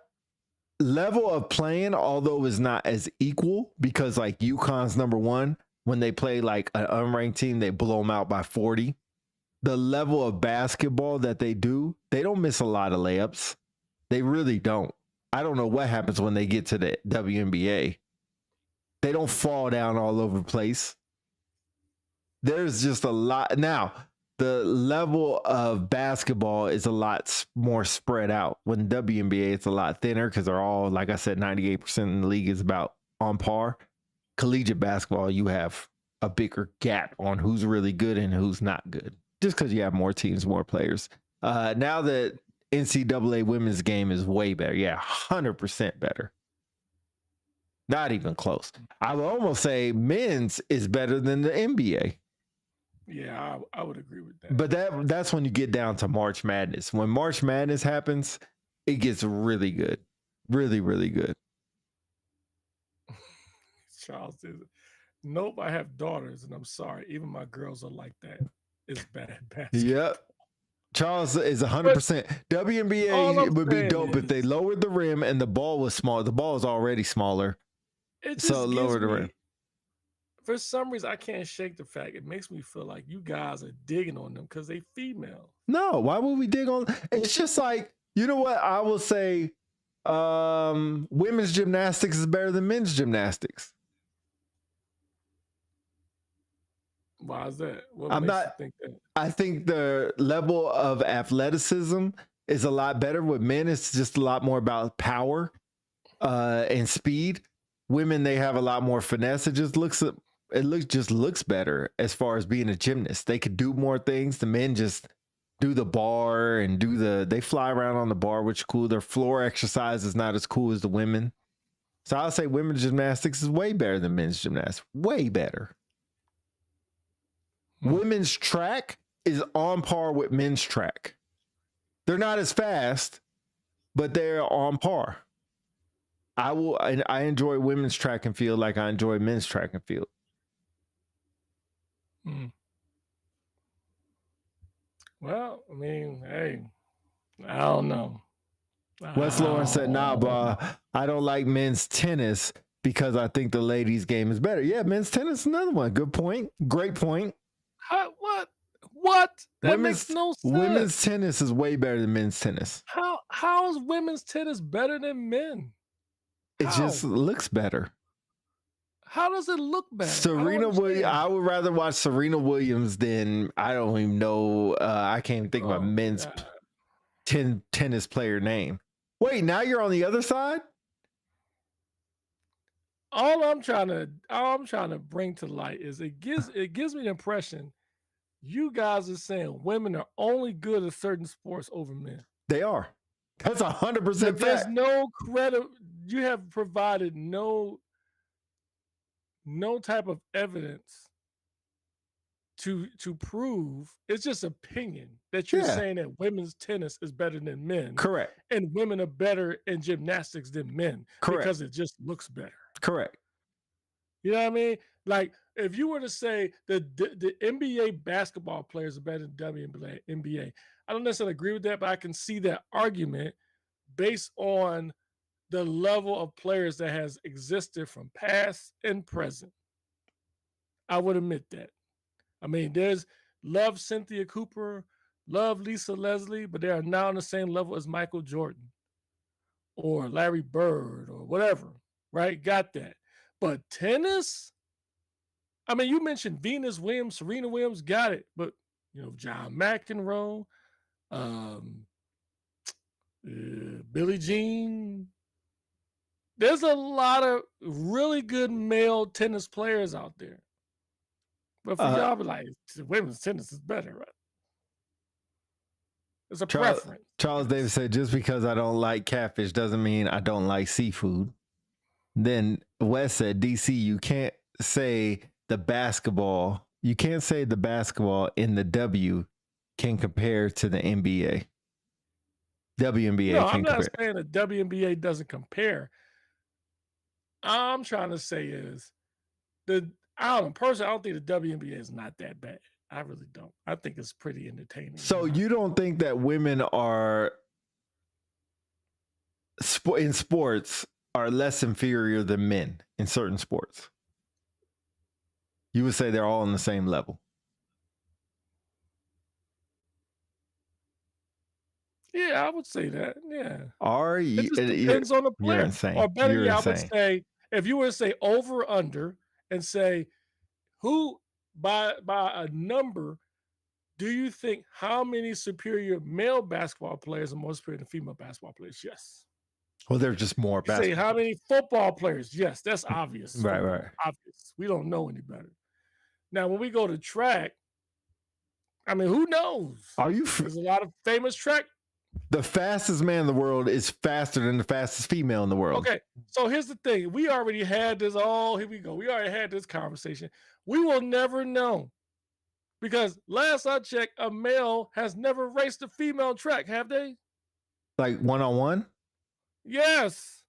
level of playing, although is not as equal, because like UConn's number one, when they play like an unranked team, they blow them out by 40. The level of basketball that they do, they don't miss a lot of layups. They really don't. I don't know what happens when they get to the WNBA. They don't fall down all over the place. There's just a lot. Now, the level of basketball is a lot more spread out. When WNBA, it's a lot thinner because they're all, like I said, 98% in the league is about on par. Collegiate basketball, you have a bigger gap on who's really good and who's not good, just because you have more teams, more players. Now that NCAA women's game is way better. Yeah, 100% better. Not even close. I would almost say men's is better than the NBA. Yeah, I would agree with that. But that's when you get down to March Madness. When March Madness happens, it gets really good. Really, really good. Charles says, nope, I have daughters, and I'm sorry. Even my girls are like that. It's bad basketball. Yep. Charles is 100%. WNBA would be dope if they lowered the rim and the ball was small. The ball is already smaller. So lower the rim. for some reason I can't shake the fact it makes me feel like you guys are digging on them because they female. No, why would we dig on? It's just like, you know what? I will say women's gymnastics is better than men's gymnastics. Why is that? What I'm makes not- you think that? I think the level of athleticism is a lot better. With men, it's just a lot more about power and speed. Women, they have a lot more finesse. It just looks better as far as being a gymnast. They could do more things. The men just do the bar and they fly around on the bar, which is cool. Their floor exercise is not as cool as the women. So I'll say women's gymnastics is way better than men's gymnastics. Way better. Women's track is on par with men's track. They're not as fast, but they're on par. I enjoy women's track and field like I enjoy men's track and field. Well, I mean, hey, I don't know. Wes Lawrence said, nah, bro, I don't like men's tennis because I think the ladies' game is better. Yeah, men's tennis is another one. Good point. Great point. What? That makes no sense. Women's tennis is way better than men's tennis. How is women's tennis better than men? It just looks better. How does it look better? Serena Williams. I would rather watch Serena Williams than I don't even know. I can't even think of a men's tennis player name. Wait, now you're on the other side? All I'm trying to bring to light is it gives me the impression you guys are saying women are only good at certain sports over men. They are. That's 100% fact. There's no credit. You have provided no type of evidence to prove. It's just opinion that you're saying that women's tennis is better than men. Correct. And women are better in gymnastics than men. Correct. Because it just looks better. Correct. You know what I mean? Like if you were to say the NBA basketball players are better than WNBA, I don't necessarily agree with that, but I can see that argument based on the level of players that has existed from past and present. I would admit that. I mean, love Cynthia Cooper, love Lisa Leslie, but they are now on the same level as Michael Jordan or Larry Bird or whatever, right? Got that. But tennis, I mean, you mentioned Venus Williams, Serena Williams, got it. But, John McEnroe, Billie Jean. There's a lot of really good male tennis players out there. But for y'all, be like, women's tennis is better, right? It's a preference. Charles Davis said, just because I don't like catfish doesn't mean I don't like seafood. Then Wes said, DC, you can't say the basketball in the W can compare to the NBA. WNBA No, can I'm not compare. saying the WNBA doesn't compare. I'm trying to say is I don't think the WNBA is not that bad. I really don't. I think it's pretty entertaining. So you don't think that women are in sports are less inferior than men in certain sports? You would say they're all on the same level. Yeah, I would say that. Yeah. Are you? It just depends on the player. You're insane. Or better You're yet, I would insane. say, if you were to say over under and say who by a number, do you think how many superior male basketball players are more superior than female basketball players? Yes. Well, they're just more You say basketball. how many football players? Yes, that's obvious. Right, right. Obvious. We don't know any better. Now, when we go to track, I mean, who knows? There's a lot of famous track. The fastest man in the world is faster than the fastest female in the world. Okay, so here's the thing. We already had this. Here we go. We already had this conversation. We will never know. Because last I checked, a male has never raced a female track, have they? Like one-on-one? Yes.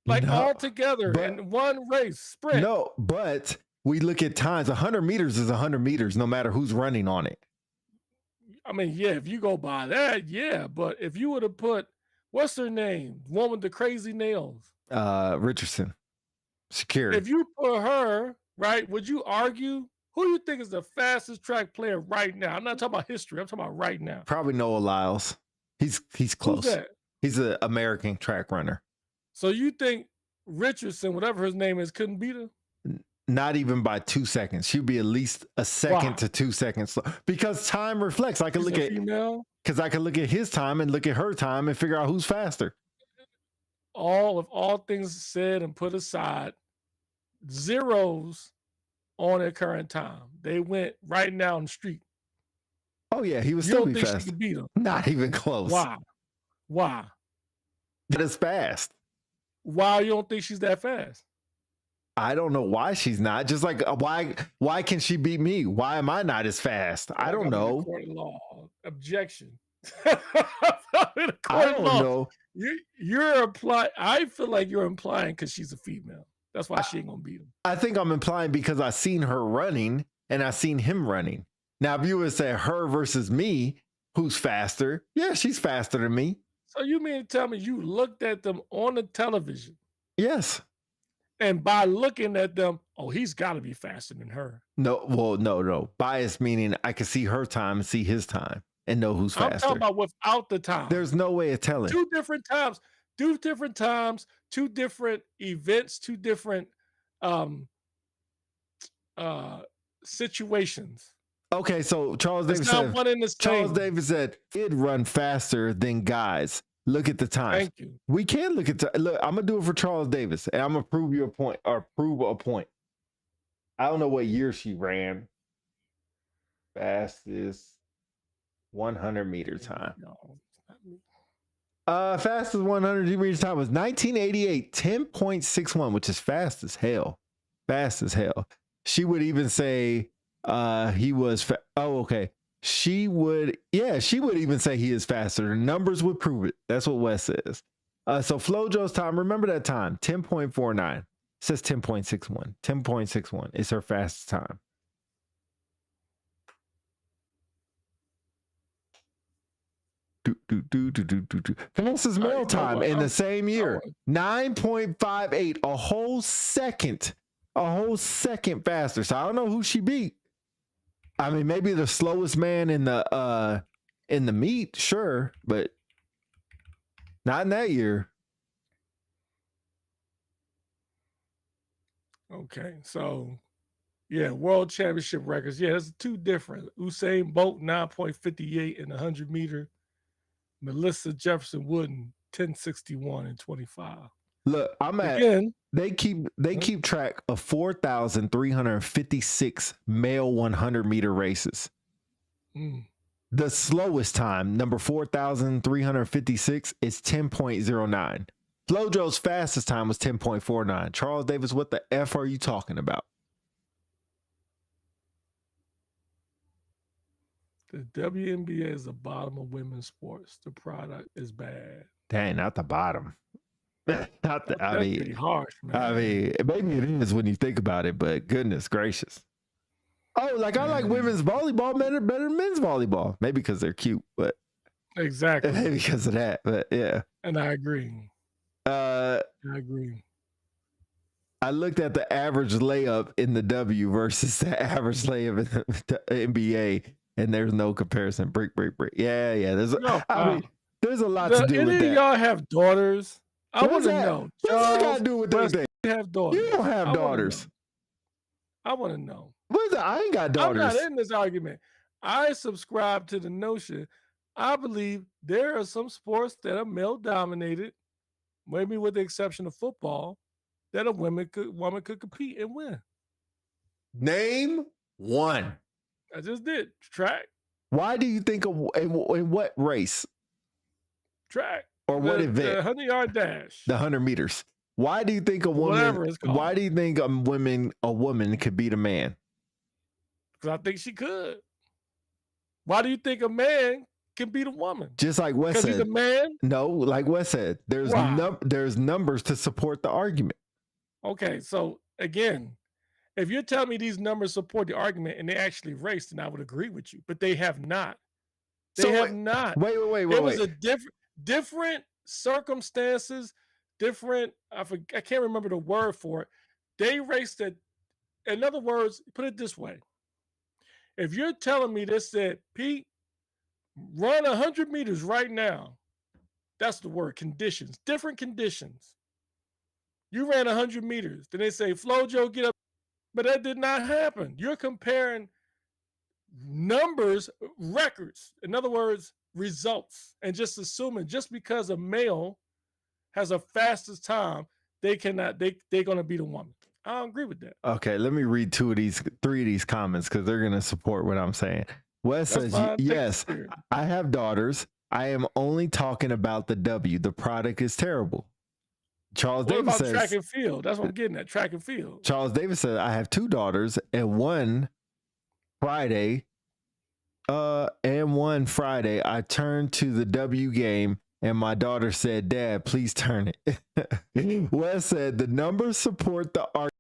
Like all together in one race, sprint. No, but we look at times. 100 meters is 100 meters, no matter who's running on it. I mean, yeah, if you go by that, yeah. But if you would have put, what's her name? One with the crazy nails. Richardson. Security. If you put her right? Would you argue? Who do you think is the fastest track player right now? I'm not talking about history. I'm talking about right now. Probably Noah Lyles. He's close. Who's that? He's an American track runner. So you think Richardson, whatever his name is, couldn't beat her? Not even by 2 seconds. She'd be at least a second to 2 seconds slow. Because time reflects. I can look at female. Because I can look at his time and look at her time and figure out who's faster. All things said and put aside, zeros on their current time. They went right now on the street. Oh yeah, he was You still don't be think fast. she could beat him? Not even close. Why? That is fast. Why you don't think she's that fast? I don't know why she's not. Just like why can she beat me? Why am I not as fast? I don't know. Court of law. Objection. I don't know. You're implying. I feel like you're implying because she's a female. That's why she ain't gonna beat him. I think I'm implying because I seen her running and I seen him running. Now, if you would say her versus me, who's faster? Yeah, she's faster than me. So you mean to tell me you looked at them on the television? Yes. And by looking at them, oh, he's got to be faster than her. No, well, no. Bias meaning I can see her time and see his time and know who's faster. I'm talking about without the time. There's no way of telling. Two different times, two different events, two different situations. Okay, so Charles Davis said he'd run faster than guys. Look at the time. Thank you. We can look at look. I'm gonna do it for Charles Davis, and I'm gonna prove you a point or prove a point. I don't know what year she ran. Fastest 100 meter time. Fastest 100 meter time was 1988, 10.61, which is fast as hell. Fast as hell. She would even say he was okay. She would even say he is faster. The numbers would prove it. That's what Wes says. So FloJo's time, remember that time, 10.49. It says 10.61. 10.61 is her fastest time. Fastest male time in the same year, 9.58, a whole second faster. So I don't know who she beat. I mean, maybe the slowest man in the meet, sure, but not in that year. Okay, so yeah, world championship records. Yeah, it's two different. Usain Bolt 9.58 in the 100 meter. Melissa Jefferson Wooden 10.61 and 25. Look, Again, they keep track of 4,356 male 100 meter races. The slowest time, number 4,356, is 10.09. FloJo's fastest time was 10.49. Charles Davis, what the F are you talking about? The WNBA is the bottom of women's sports. The product is bad. Dang, not the bottom. Not the, That's pretty harsh, man. I mean, maybe it is when you think about it, but goodness gracious. Oh, like I like women's volleyball better than men's volleyball. Maybe because they're cute, but exactly. Maybe because of that, but yeah. And I agree. I agree. I looked at the average layup in the W versus the average layup in the NBA, and there's no comparison. Break. Yeah. There's there's a lot to do with that. Any of y'all have daughters? I want to know. What's that got to do with anything? You have daughters. You don't have daughters. I want to know. What's that? I ain't got daughters. I'm not in this argument. I subscribe to the notion. I believe there are some sports that are male dominated, maybe with the exception of football, that a woman could compete and win. Name one. I just did. Track. Why do you think in what race? Track. Or what event? The 100-yard dash. The 100 meters. Why do you think a woman? Why do you think a woman could beat a man? Because I think she could. Why do you think a man can beat a woman? Just like Wes said. Because he's a man? No, like Wes said, there's numbers to support the argument. Okay, so again, if you're telling me these numbers support the argument and they actually raced, then I would agree with you. But they have not. They have not. Wait. It was a different circumstances, different. I can't remember the word for it. They raced at in other words, put it this way. If you're telling me this said, Pete, run 100 meters right now, that's the word, conditions, different conditions. You ran 100 meters. Then they say, Flojo, get up. But that did not happen. You're comparing numbers, records. In other words, results. And just assuming just because a male has a fastest time, they're gonna beat a woman. I don't agree with that. Okay, let me read three of these comments because they're gonna support what I'm saying. Wes That's says, fine. Take the yes, spirit. I have daughters. I am only talking about the W. The product is terrible. Charles What Davis about track says, and field? That's what I'm getting at. Track and field. Charles Davis said, I have 2 daughters and one Friday, I turned to the W game and my daughter said, Dad, please turn it. Wes said, the numbers support the argument.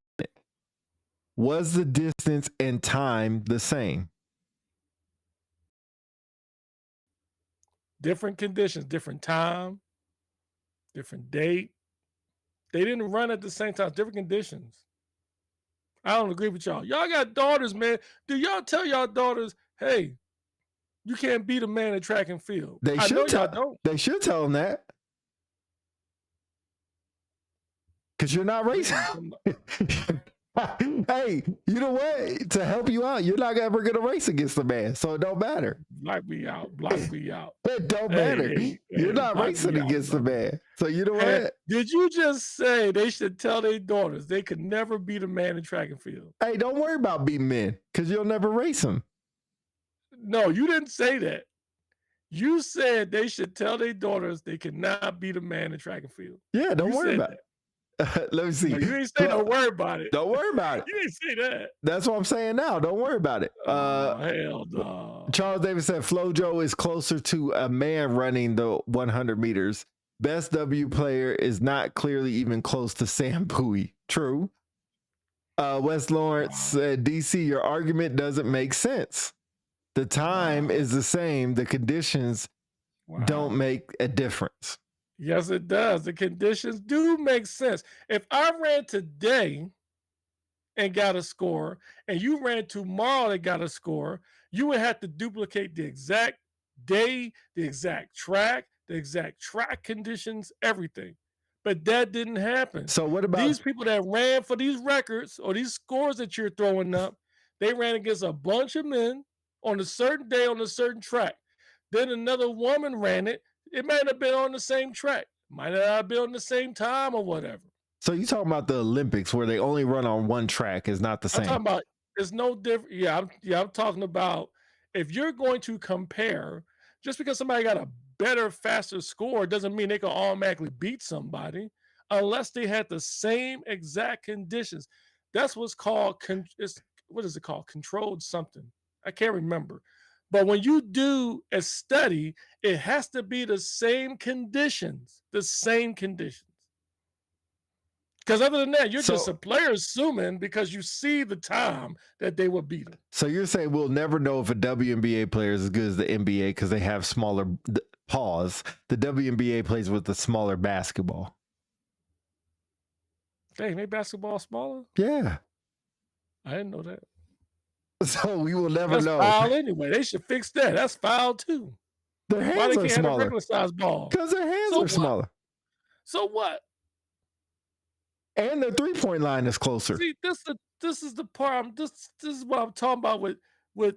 Was the distance and time the same? Different conditions, different time, different date. They didn't run at the same time, different conditions. I don't agree with y'all. Y'all got daughters, man. Do y'all tell y'all daughters, hey, you can't beat a man in track and field? They I know should y'all don't. They should tell them that. Because you're not racing. Hey, you know what? To help you out, you're not ever going to race against the man. So it don't matter. Block me out. Block me out. It don't matter. You're not racing against the man. So you know what? Did you just say they should tell their daughters they could never beat a man in track and field? Hey, don't worry about beating men because you'll never race them. No, you didn't say that. You said they should tell their daughters they cannot beat a man in track and field. Yeah, don't worry about it. Let me see. No, you ain't say don't worry about it. Don't worry about it. You didn't say that. That's what I'm saying now. Don't worry about it. Hell no. Charles Davis said Flojo is closer to a man running the 100 meters. Best W player is not clearly even close to Sam Bowie. True. Wes Lawrence said, DC, your argument doesn't make sense. The time is the same. The conditions don't make a difference. Yes, it does. The conditions do make sense. If I ran today and got a score, and you ran tomorrow and got a score, you would have to duplicate the exact day, the exact track conditions, everything. But that didn't happen. So what about these people that ran for these records or these scores that you're throwing up? They ran against a bunch of men on a certain day on a certain track. Then another woman ran it. It might have been on the same track. Might not have been on the same time or whatever. So you talking about the Olympics where they only run on one track is not the same? I'm talking about it's no different. Yeah, I'm talking about if you're going to compare, just because somebody got a better, faster score doesn't mean they can automatically beat somebody unless they had the same exact conditions. That's what's called, what is it called? Controlled something. I can't remember. But when you do a study, it has to be the same conditions, Because other than that, you're just a player assuming because you see the time that they will beat them. So you're saying we'll never know if a WNBA player is as good as the NBA because they have smaller paws. The WNBA plays with the smaller basketball. Dang, make basketball smaller? Yeah. I didn't know that. So we will never know. That's foul anyway. They should fix that. That's foul too. Their hands are smaller. Have a regular size ball? Because their hands are smaller. So what? And their 3-point line is closer. See, this is the part. This is what I'm talking about with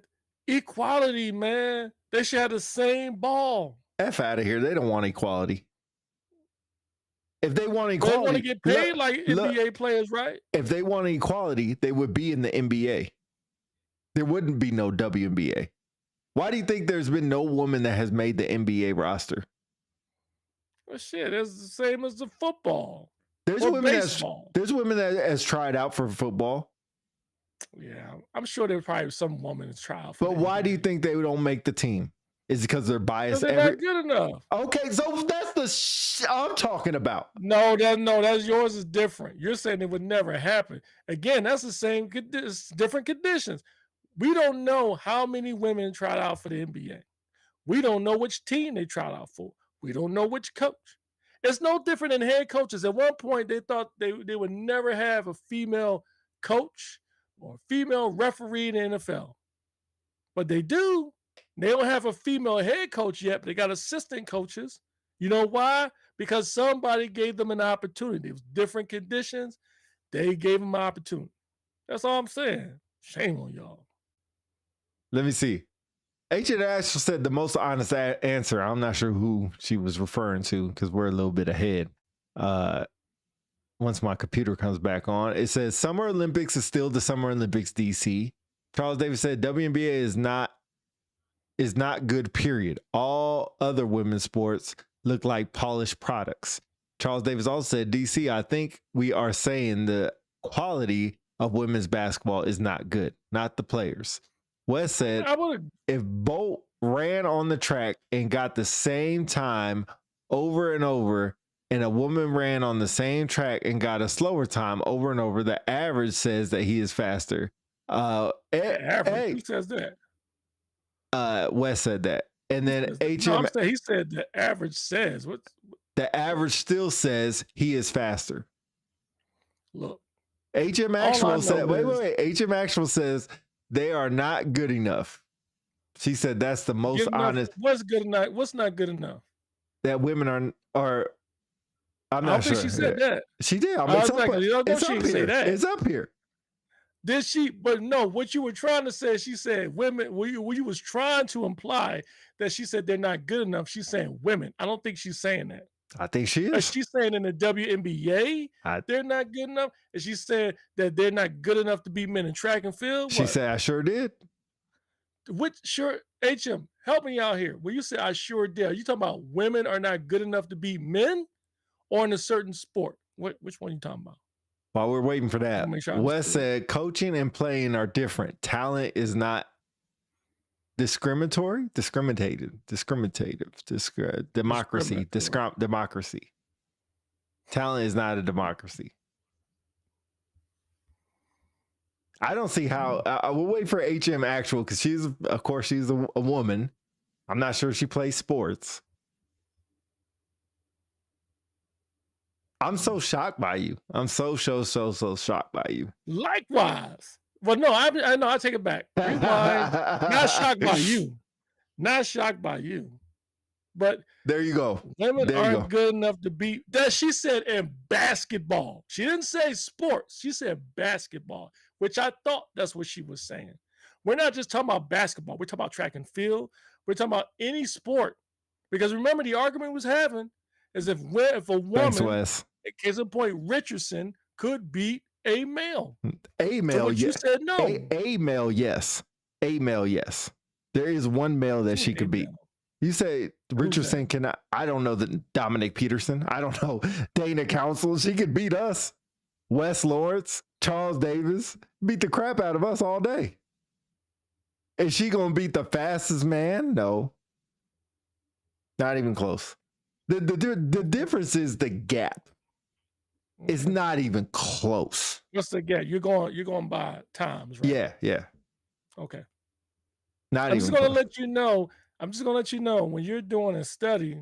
equality, man. They should have the same ball. F out of here. They don't want equality. If they want equality, they want to get paid like NBA players, right? If they want equality, they would be in the NBA. There wouldn't be no WNBA. Why do you think there's been no woman that has made the NBA roster? Well, shit, it's the same as the football. There's women that has tried out for football. Yeah, I'm sure there's probably some woman that's tried out for But why do you think they don't make the team? Is it because they're biased? They're not good enough. Okay, so that's the I'm talking about. No, that's yours is different. You're saying it would never happen. Again, that's the same, different conditions. We don't know how many women tried out for the NBA. We don't know which team they tried out for. We don't know which coach. It's no different than head coaches. At one point, they thought they would never have a female coach or female referee in the NFL. But they do. They don't have a female head coach yet, but they got assistant coaches. You know why? Because somebody gave them an opportunity. It was different conditions. They gave them an opportunity. That's all I'm saying. Shame on y'all. Let me see. Agent Ashel said the most honest answer. I'm not sure who she was referring to because we're a little bit ahead. Once my computer comes back on, it says Summer Olympics is still the Summer Olympics DC. Charles Davis said WNBA is not good, period. All other women's sports look like polished products. Charles Davis also said, DC, I think we are saying the quality of women's basketball is not good, not the players. Wes said, if Bolt ran on the track and got the same time over and over, and a woman ran on the same track and got a slower time over and over, the average says that he is faster. Average? Who says that? Wes said that. And then he said the average says. The average still says he is faster. Look. HM Maxwell said, wait. HM Maxwell says they are not good enough. She said that's the most honest. What's good enough? What's not good enough? That women are I'm not sure. I don't think she said that. She did. It's up here. Did she? But no, what you were trying to say, she said women, you was trying to imply that she said they're not good enough. She's saying women. I don't think she's saying that. I think she is. She's saying in the WNBA, they're not good enough. And she said that they're not good enough to be men in track and field. She said, I sure did. HM, help me out here. When you say I sure did, are you talking about women are not good enough to be men or in a certain sport? Which one are you talking about? While we're waiting for that, Wes said coaching and playing are different. Talent is not democracy. Talent is not a democracy. I don't see how. I will wait for HM Actual because she's a woman. I'm not sure she plays sports. I'm so shocked by you. I'm so shocked by you. Likewise. Well, no, I know. I take it back. Not shocked by you. Not shocked by you. But there you go. Women aren't good enough to beat that. She said in basketball. She didn't say sports. She said basketball, which I thought that's what she was saying. We're not just talking about basketball. We're talking about track and field. We're talking about any sport. Because remember, the argument was having is if a woman, in case in point, Richardson could beat a male. A male, yes. You said no. A male, yes. A male, yes. There is one male that she could beat. You say Richardson cannot. I don't know that Dominic Peterson. I don't know Dana Council. She could beat us. Wes Lawrence, Charles Davis, beat the crap out of us all day. Is she gonna beat the fastest man? No, not even close. The difference is the gap. It's not even close. What's the gap? You're going by times, right? Yeah. Okay. I'm just gonna let you know. I'm just gonna let you know when you're doing a study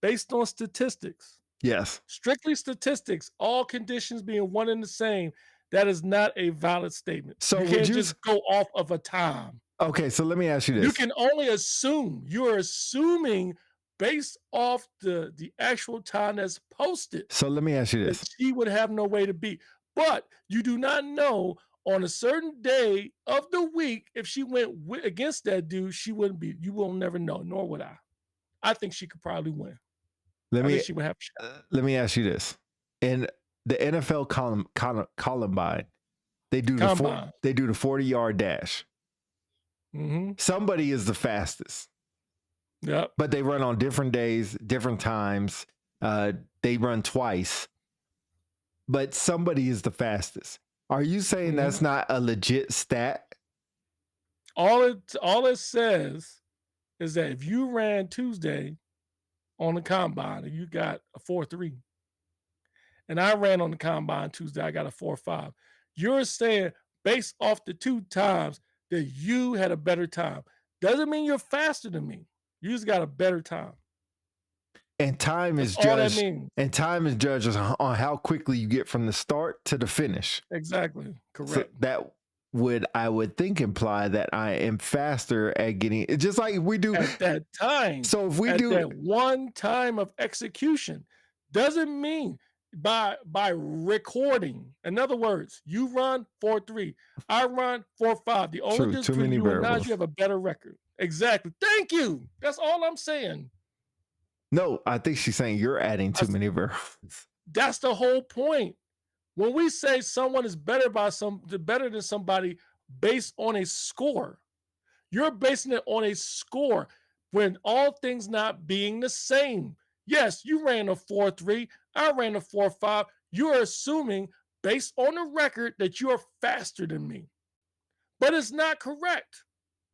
based on statistics. Yes. Strictly statistics, all conditions being one and the same, that is not a valid statement. So you can't just go off of a time. Okay, so let me ask you this. You can only assume. You are assuming based off the actual time that's posted. So let me ask you this. She would have no way to beat. But you do not know on a certain day of the week, if she went against that dude, she wouldn't beat. You will never know, nor would I. I think she could probably win. She would have a shot. Let me ask you this. In the NFL Combine, they do the 40-yard dash. Mm-hmm. Somebody is the fastest. Yep. But they run on different days, different times. They run twice. But somebody is the fastest. Are you saying that's not a legit stat? All it says is that if you ran Tuesday on the combine and you got a 4.3, and I ran on the combine Tuesday, I got a 4.5. You're saying based off the two times that you had a better time. Doesn't mean you're faster than me. You just got a better time. And time is judged. And time is judged on how quickly you get from the start to the finish. Exactly. Correct. So would I would think imply that I am faster at getting it. Just like we do at that time. So if we at do that one time of execution, doesn't mean by recording. In other words, you run 4.3, I run 4.5. The only True, difference too between many you and Najee, variables. you have a better record. Exactly. Thank you. That's all I'm saying. No, I think she's saying you're adding too many variables. That's the whole point. When we say someone is better than somebody based on a score, you're basing it on a score when all things not being the same. Yes, you ran a 4.3, I ran a 4.5. You're assuming based on the record that you are faster than me. But it's not correct.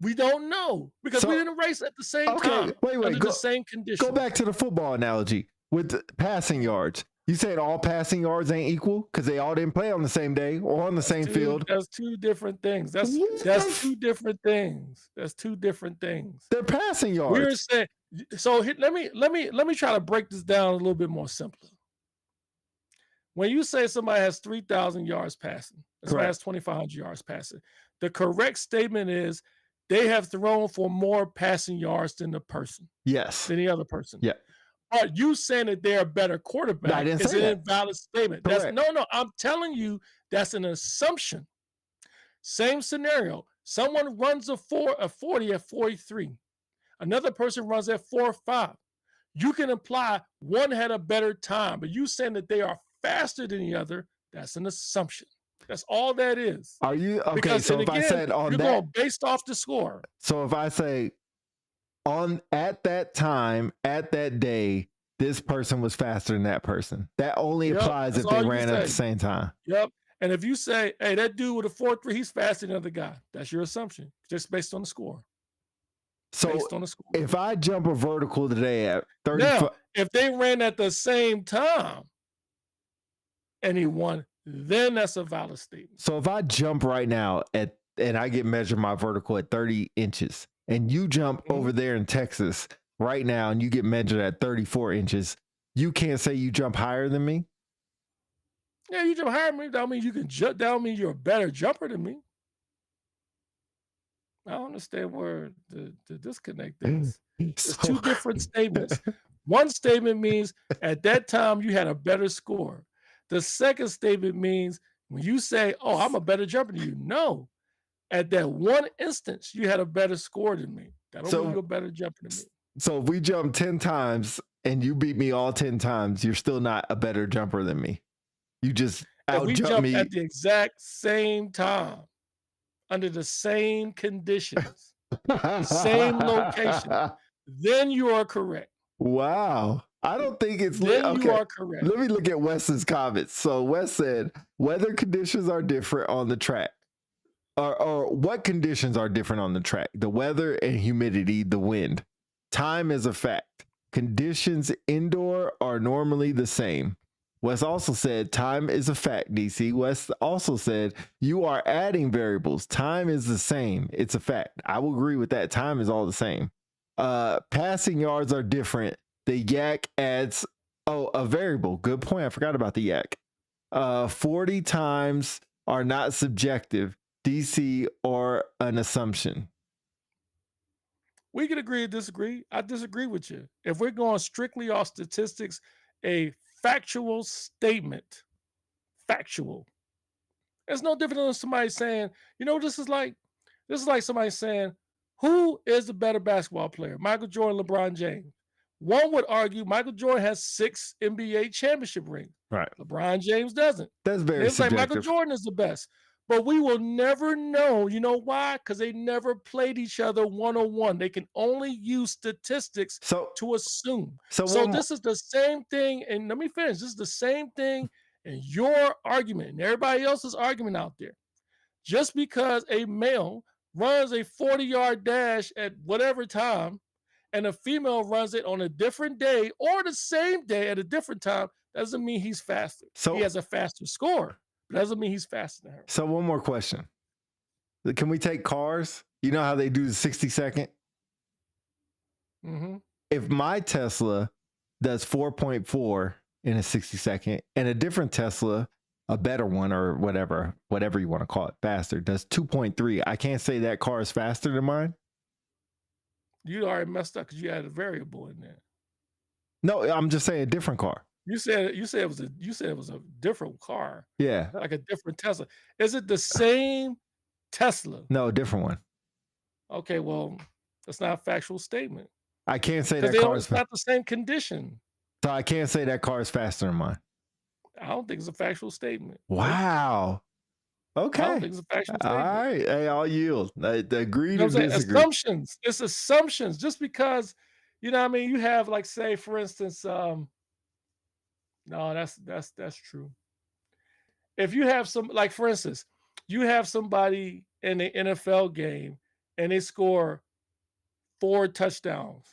We don't know because we didn't race at the same time. Wait, under the same conditions. Go back to the football analogy with the passing yards. You said all passing yards ain't equal because they all didn't play on the same day or on the same field. That's two different things. That's two different things. That's two different things. They're passing yards. We're saying so. Let me try to break this down a little bit more simpler. When you say somebody has 3,000 yards passing, somebody has 2,500 yards passing, the correct statement is they have thrown for more passing yards than the person. Yes. Than the other person. Yeah. But you saying that they're a better quarterback I didn't is say an that. invalid statement. No, I'm telling you that's an assumption. Same scenario. Someone runs a 40 at 43. Another person runs at 4.5. You can imply one had a better time, but you saying that they are faster than the other, that's an assumption. That's all that is. Are you okay? Because, so if again, I said on you're that, going based off the score. So if I say at that time, at that day, this person was faster than that person, that only applies if they ran at the same time. Yep. And if you say, hey, that dude with a 4.3, he's faster than the other guy, that's your assumption, just based on the score. So if I jump a vertical today at 30, now, if they ran at the same time and he won, then that's a valid statement. So if I jump right now and I get measured my vertical at 30 inches and you jump over there in Texas right now and you get measured at 34 inches, you can't say you jump higher than me? Yeah, you jump higher than me. That don't mean you can jump. That don't mean you're a better jumper than me. I don't understand where the disconnect is. It's two different statements. One statement means at that time you had a better score. The second statement means when you say, oh, I'm a better jumper than you. No. At that one instance, you had a better score than me. That don't mean you're a better jumper than me. So if we jump 10 times and you beat me all 10 times, you're still not a better jumper than me. You just out-jump me. At the exact same time, under the same conditions, same location, then you are correct. Wow. I don't think it's then you are correct. Let me look at Wes's comments. So Wes said, weather conditions are different on the track. Or what conditions are different on the track? The weather and humidity, the wind. Time is a fact. Conditions indoor are normally the same. Wes also said, time is a fact, DC. Wes also said, you are adding variables. Time is the same. It's a fact. I will agree with that. Time is all the same. Passing yards are different. The yak adds, a variable. Good point. I forgot about the yak. 40 times are not subjective, DC, or an assumption. We can agree to disagree. I disagree with you. If we're going strictly off statistics, a factual statement, factual. It's no different than somebody saying, this is like somebody saying, who is the better basketball player, Michael Jordan, LeBron James? One would argue Michael Jordan has 6 NBA championship rings. Right. LeBron James doesn't. That's very It's subjective. like Michael Jordan is the best. But we will never know. You know why? Because they never played each other one-on-one. They can only use statistics to assume. So this is the same thing. And let me finish. This is the same thing in your argument and everybody else's argument out there. Just because a male runs a 40-yard dash at whatever time and a female runs it on a different day or the same day at a different time doesn't mean he's faster. He has a faster score. Doesn't mean he's faster than her. So one more question. Can we take cars? You know how they do the 60-second? Mm-hmm. If my Tesla does 4.4 in a 60-second and a different Tesla a better one or whatever you want to call it, faster, does 2.3. I can't say that car is faster than mine. You already messed up because you had a variable in there. No, I'm just saying a different car. You said it was a different car, Yeah. like a different Tesla. Is it the same Tesla? No, different one. Okay, well, that's not a factual statement. I can't say Because that car is it's not the same condition. So I can't say that car is faster than mine. I don't think it's a factual statement. Wow. Okay. I don't think it's a factual All statement. right. Hey, I'll yield. Agree You know to what I'm saying? disagree. Assumptions. It's assumptions. Just because, you know what I mean, you have, like, say, for instance, no, that's true. If you have some, like, for instance, you have somebody in the NFL game and they score 4 touchdowns,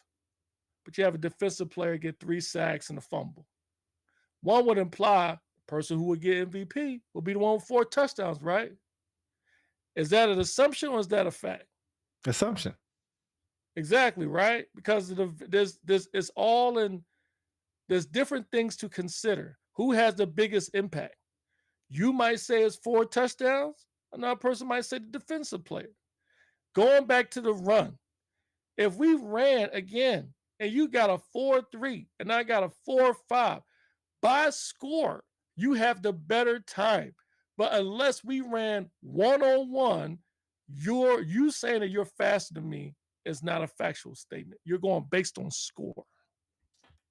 but you have a defensive player get 3 sacks and a fumble. One would imply the person who would get MVP will be the one with 4 touchdowns, right? Is that an assumption or is that a fact? Assumption. Exactly, right? Because there's it's all in, there's different things to consider. Who has the biggest impact? You might say it's 4 touchdowns. Another person might say the defensive player. Going back to the run, if we ran again and you got a 4-3 and I got a 4-5, by score, you have the better time. But unless we ran one-on-one, you saying that you're faster than me is not a factual statement. You're going based on score.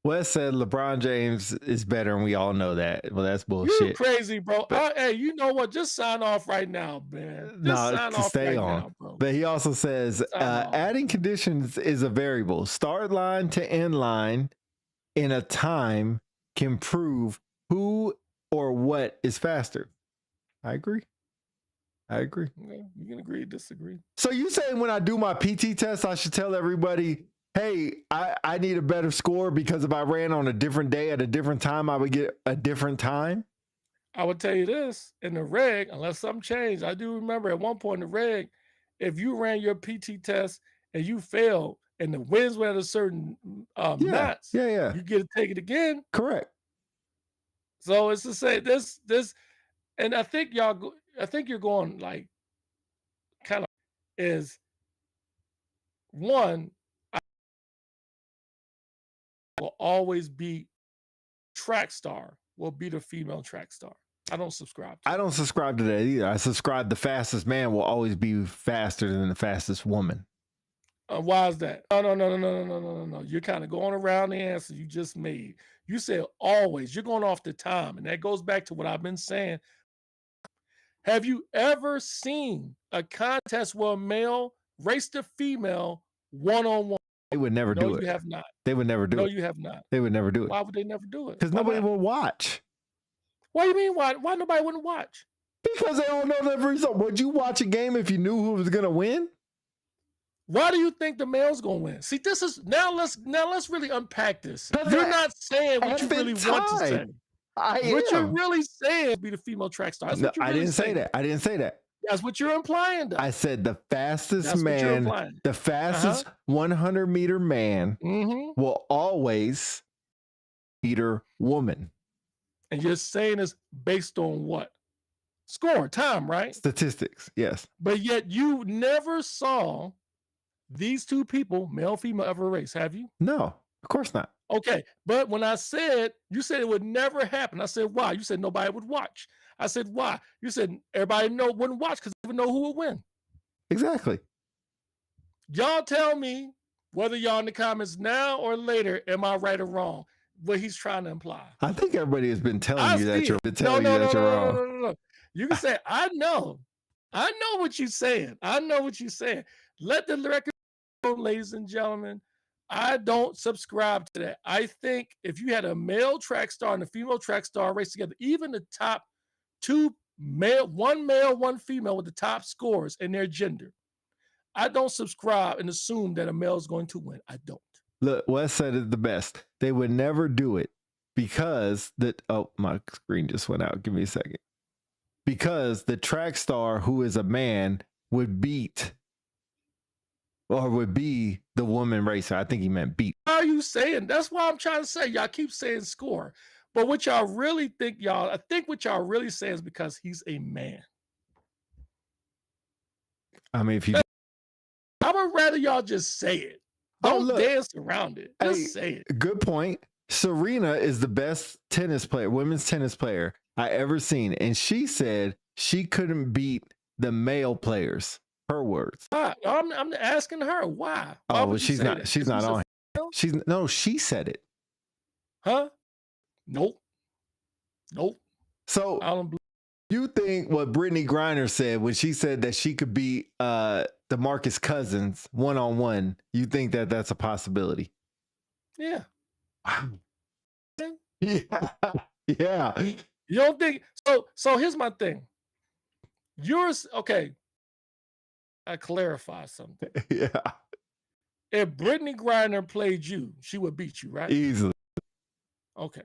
Wes said LeBron James is better, and we all know that. Well, that's bullshit. You crazy, bro. Hey, you know what? Just sign off right now, man. Just sign off stay right on. now, bro. But he also says adding conditions is a variable. Start line to end line in a time can prove who or what is faster. I agree. Yeah, you can agree, disagree. So you say when I do my PT test, I should tell everybody, hey, I need a better score because if I ran on a different day at a different time, I would get a different time? I would tell you this, in the reg, unless something changed, I do remember at one point in the reg, if you ran your PT test and you failed and the winds were at a certain knots, you get to take it again. Correct. So it's to say this, and I think you're going like kind of is one, I will always be track star will be the female track star. I don't subscribe to I don't subscribe to that either. I subscribe the fastest man will always be faster than the fastest woman. Why is that? No. You're kind of going around the answer you just made. You said always. You're going off the time. And that goes back to what I've been saying. Have you ever seen a contest where a male raced a female one-on-one? They would never do it. No, you have not. They would never do it. No, you have not. They would never do it. Why would they never do it? Because nobody will watch. What do you mean? Why nobody wouldn't watch? Because they don't know the result. Would you watch a game if you knew who was going to win? Why do you think the male's gonna win? See, this is now let's really unpack this. You're not saying what you really want to say. What you're really saying is be the female track star. That's what you're really saying. I didn't say that. That's what you're implying, though. I said the fastest man, the fastest 100-meter man will always beat her woman. And you're saying it's based on what? Score, time, right? Statistics, yes. But yet you never saw these two people, male, female, ever race, have you? No, of course not. Okay, but when I said, you said it would never happen. I said, why? You said nobody would watch. I said, why? You said everybody wouldn't watch because they would know who would win. Exactly. Y'all tell me, whether y'all in the comments now or later, am I right or wrong? What he's trying to imply. I think everybody has been telling you that you're wrong. No. You can say, I know what you're saying. I know what you're saying. Let the record go, ladies and gentlemen. I don't subscribe to that. I think if you had a male track star and a female track star race together, even the top two one male, one female with the top scores in their gender, I don't subscribe and assume that a male is going to win. I don't. Look, Wes said it the best. They would never do it because my screen just went out. Give me a second. Because the track star who is a man would beat or would be the woman racer. I think he meant beat. How are you saying? That's why I'm trying to say. Y'all keep saying score. But what y'all really think, y'all, I think what y'all really say is because he's a man. I mean, if you I would rather y'all just say it. Oh, Don't look. dance around it. Just Hey, say it. good point. Serena is the best tennis player, women's tennis player I ever seen, and she said she couldn't beat the male players. Her words. Why? I'm asking her why. Why Oh, would well, you she's say not. that? She's 'Cause not he's a on. female? She's no. She said it. Huh? Nope. Nope. So I don't believe. you think what Brittany Griner said when she said that she could beat DeMarcus Cousins one-on-one? You think that that's a possibility? Yeah. Wow. Yeah. Yeah. You don't think so? So here's my thing. Yours, okay. I clarify something. Yeah. If Brittany Griner played you, she would beat you, right? Easily. Okay.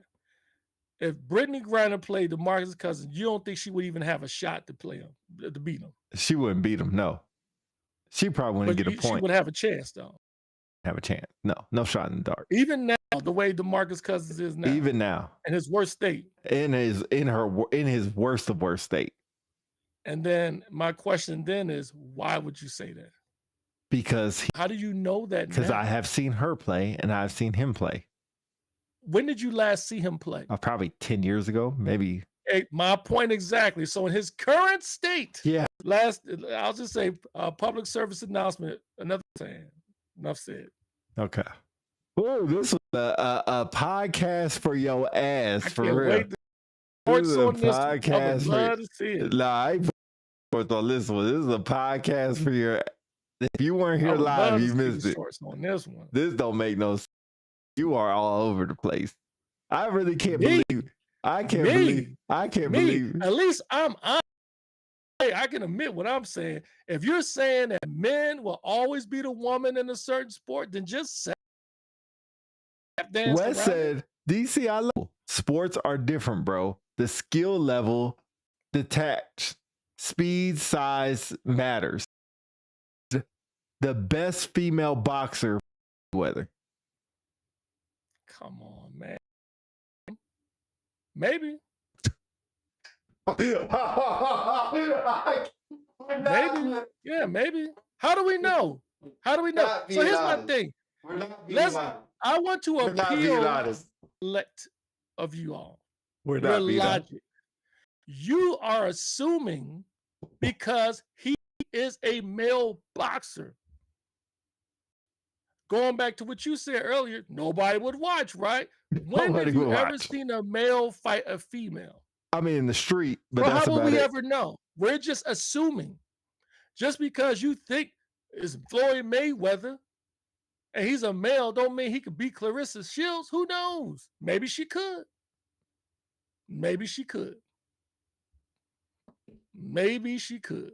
If Brittany Griner played DeMarcus Cousins, you don't think she would even have a shot to play him, to beat him? She wouldn't beat him. No. She probably wouldn't But get a she point. would have a chance, though. Have a chance. No. No shot in the dark. Even now, the way DeMarcus Cousins is now, Even now. in his worst state. In his worst of worst state. And then my question then is, why would you say that? Because How do you know that because now? I have seen her play and I've seen him play. When did you last see him play? Probably 10 years ago, maybe. My point exactly. So in his current state, Yeah. I'll just say public service announcement, another saying. Enough said. Okay. Oh, this was a podcast for your ass, I for can't real. wait to This is a on this one. I would podcast love for to see it. Nah, I ain't on this one. This is a podcast for your. If you weren't I here would love live, to you see the missed it. shorts on this one. This don't make no sense. You are all over the place. I really can't Me? believe. I can't Me? believe. I can't Me, believe. at least I'm honest. Hey, I can admit what I'm saying. If you're saying that men will always be the woman in a certain sport, then just say dance Wes around it. said, DCI level. Sports are different, bro. The skill level detached. Speed, size matters. The best female boxer, whether. Come on, man. Maybe. Maybe. Yeah, maybe. How do we know? How do we know? So here's my thing. I want to appeal elect of you all. We're Your not being honest. logic. You are assuming because he is a male boxer. Going back to what you said earlier, nobody would watch, right? When Nobody have you would ever watch. seen a male fight a female? I mean, in the street, but So that's how will about we it. ever know? We're just assuming. Just because you think it's Floyd Mayweather and he's a male, don't mean he could beat Clarissa Shields. Who knows? Maybe she could. Maybe she could. Maybe she could.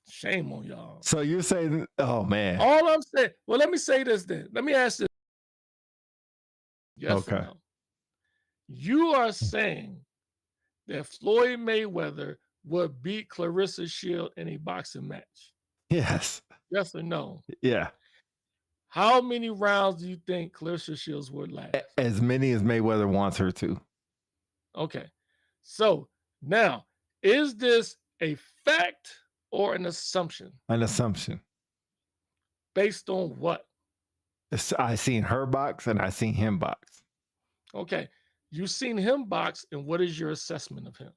Shame on y'all. So you're saying, oh man. All I'm saying, well, let me say this then. Let me ask this. Yes or Okay. no? You are saying that Floyd Mayweather would beat Clarissa Shields in a boxing match? Yes. Yes or no? Yeah. How many rounds do you think Clarissa Shields would last? As many as Mayweather wants her to. Okay. So now, is this a fact or an assumption? An assumption. Based on what? I seen her box and I seen him box. Okay. You've seen him box, and what is your assessment of him?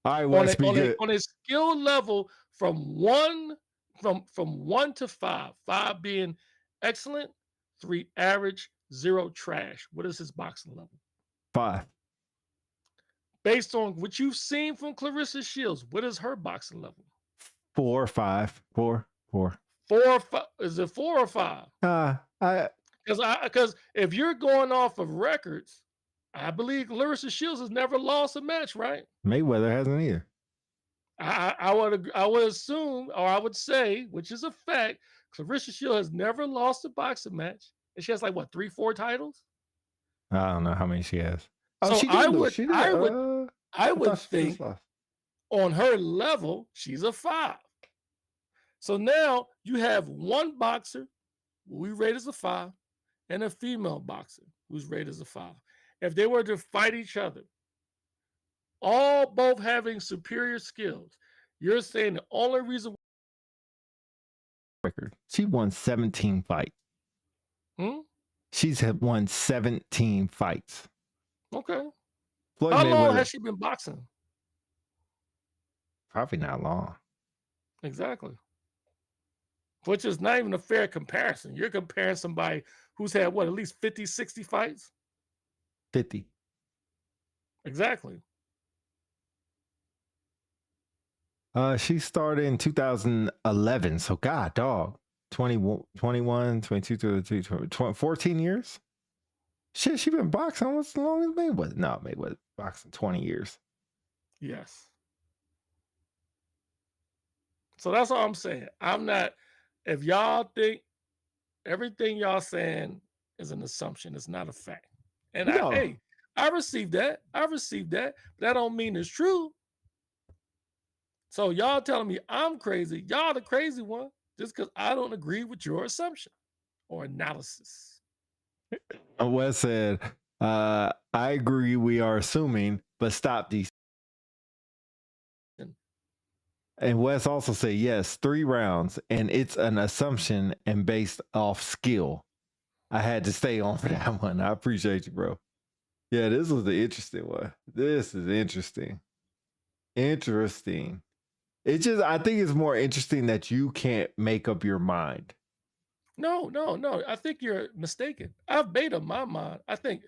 All right, Wes, be good. On a skill level from 1 to 5, 5 being excellent, 3 average, 0 trash. What is his boxing level? 5. Based on what you've seen from Clarissa Shields, what is her boxing level? 4 or 5. 4. 4 or 5. Is it 4 or 5? Because if you're going off of records, I believe Clarissa Shields has never lost a match, right? Mayweather hasn't either. I would assume, or I would say, which is a fact, Clarissa Shields has never lost a boxing match, and she has like what 3, 4 titles. I don't know how many she has. So she did lose. She did. I would thought she think just lost. on her level, she's a 5. So now you have one boxer who we rate as a 5, and a female boxer who's rated as a 5. if they were to fight each other, all both having superior skills, you're saying the only reason Record. She won 17 fights. She's won 17 fights. Okay. Floyd How long Mayweather, has she been boxing? probably not long. Exactly. Which is not even a fair comparison. You're comparing somebody who's had what, at least 50, 60 fights? 50. Exactly. She started in 2011. So, God, dog. 21, 22, 23, 14 years? Shit, she been boxing almost as long as Mayweather. No, Mayweather boxing 20 years. Yes. So that's all I'm saying. I'm not, if y'all think everything y'all saying is an assumption, it's not a fact. And No. I received that. I received that. But that don't mean it's true. So y'all telling me I'm crazy. Y'all the crazy one just because I don't agree with your assumption or analysis. Wes said, I agree we are assuming, but stop these. And Wes also said, yes, 3 rounds, and it's an assumption and based off skill. I had to stay on for that one. I appreciate you, bro. Yeah, this was the interesting one. This is interesting. Interesting. It just, I think it's more interesting that you can't make up your mind. No. I think you're mistaken. I've made up my mind. I think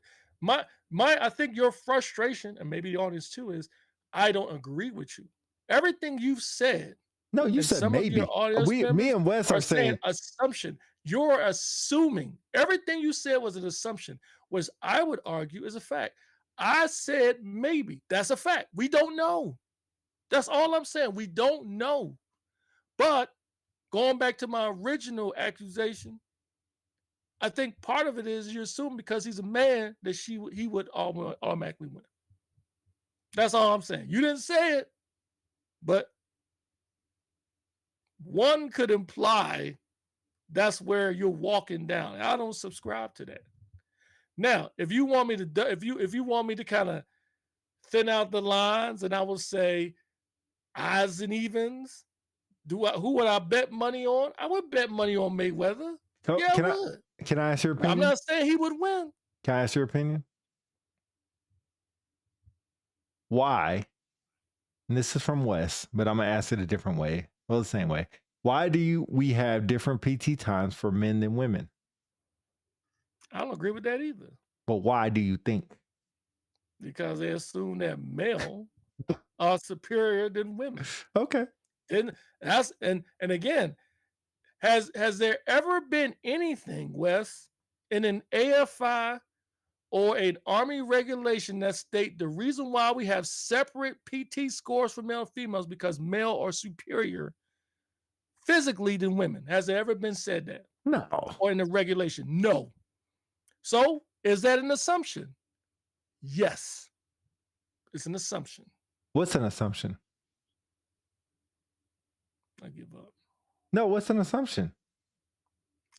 I think your frustration, and maybe the audience too, is I don't agree with you. Everything you've said, No, you and said some of your maybe. audience Me members and Wes are are saying assumption. You're assuming everything you said was an assumption, which I would argue is a fact. I said maybe. That's a fact. We don't know. That's all I'm saying. We don't know. But going back to my original accusation, I think part of it is you assume because he's a man that he would automatically win. That's all I'm saying. You didn't say it, but one could imply that's where you're walking down. I don't subscribe to that. Now, if you want me to, if you want me to kind of thin out the lines, and I will say odds and evens. Who would I bet money on? I would bet money on Mayweather. Yeah, I would. Can I ask your opinion? I'm not saying he would win. Can I ask your opinion? Why? And this is from Wes, but I'm gonna ask it a different way. Well, the same way. Why do we have different PT times for men than women? I don't agree with that either. But why do you think? Because they assume that male are superior than women. Okay. And again, has there ever been anything, Wes, in an AFI or an Army regulation that state the reason why we have separate PT scores for male and females because male are superior physically than women? Has there ever been said that? No. Or in the regulation? No. So is that an assumption? Yes. It's an assumption. What's an assumption? I give up. No, what's an assumption?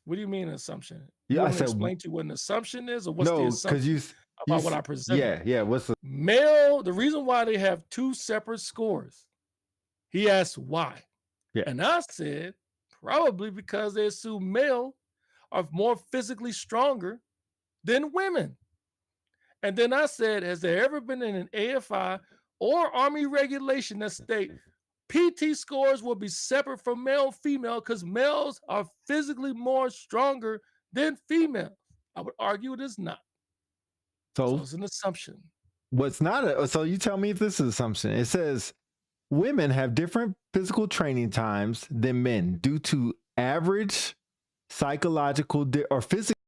What do you mean an assumption? Yeah, you I want to said explain to you what an assumption is, or what's the no, assumption because about what I presented? Yeah. What's the male? The reason why they have 2 separate scores. He asked why. Yeah. And I said probably because they assume male are more physically stronger than women. And then I said, has there ever been in an AFI or Army regulation that state PT scores will be separate from male and female because males are physically more stronger than females? I would argue it is not. So it's an assumption. What's not so you tell me if this is an assumption. It says women have different physical training times than men due to average psychological or physical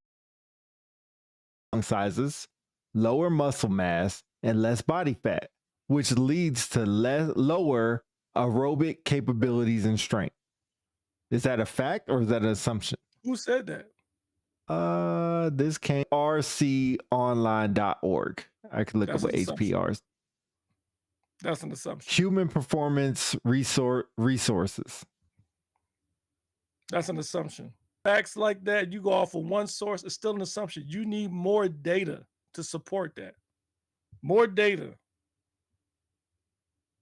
sizes, lower muscle mass, and less body fat, which leads to lower aerobic capabilities and strength. Is that a fact or is that an assumption? Who said that? This came rconline.org. I could look up what HPRs. That's an assumption. Human Performance Resources. That's an assumption. Facts like that, you go off of one source, it's still an assumption. You need more data to support that. More data.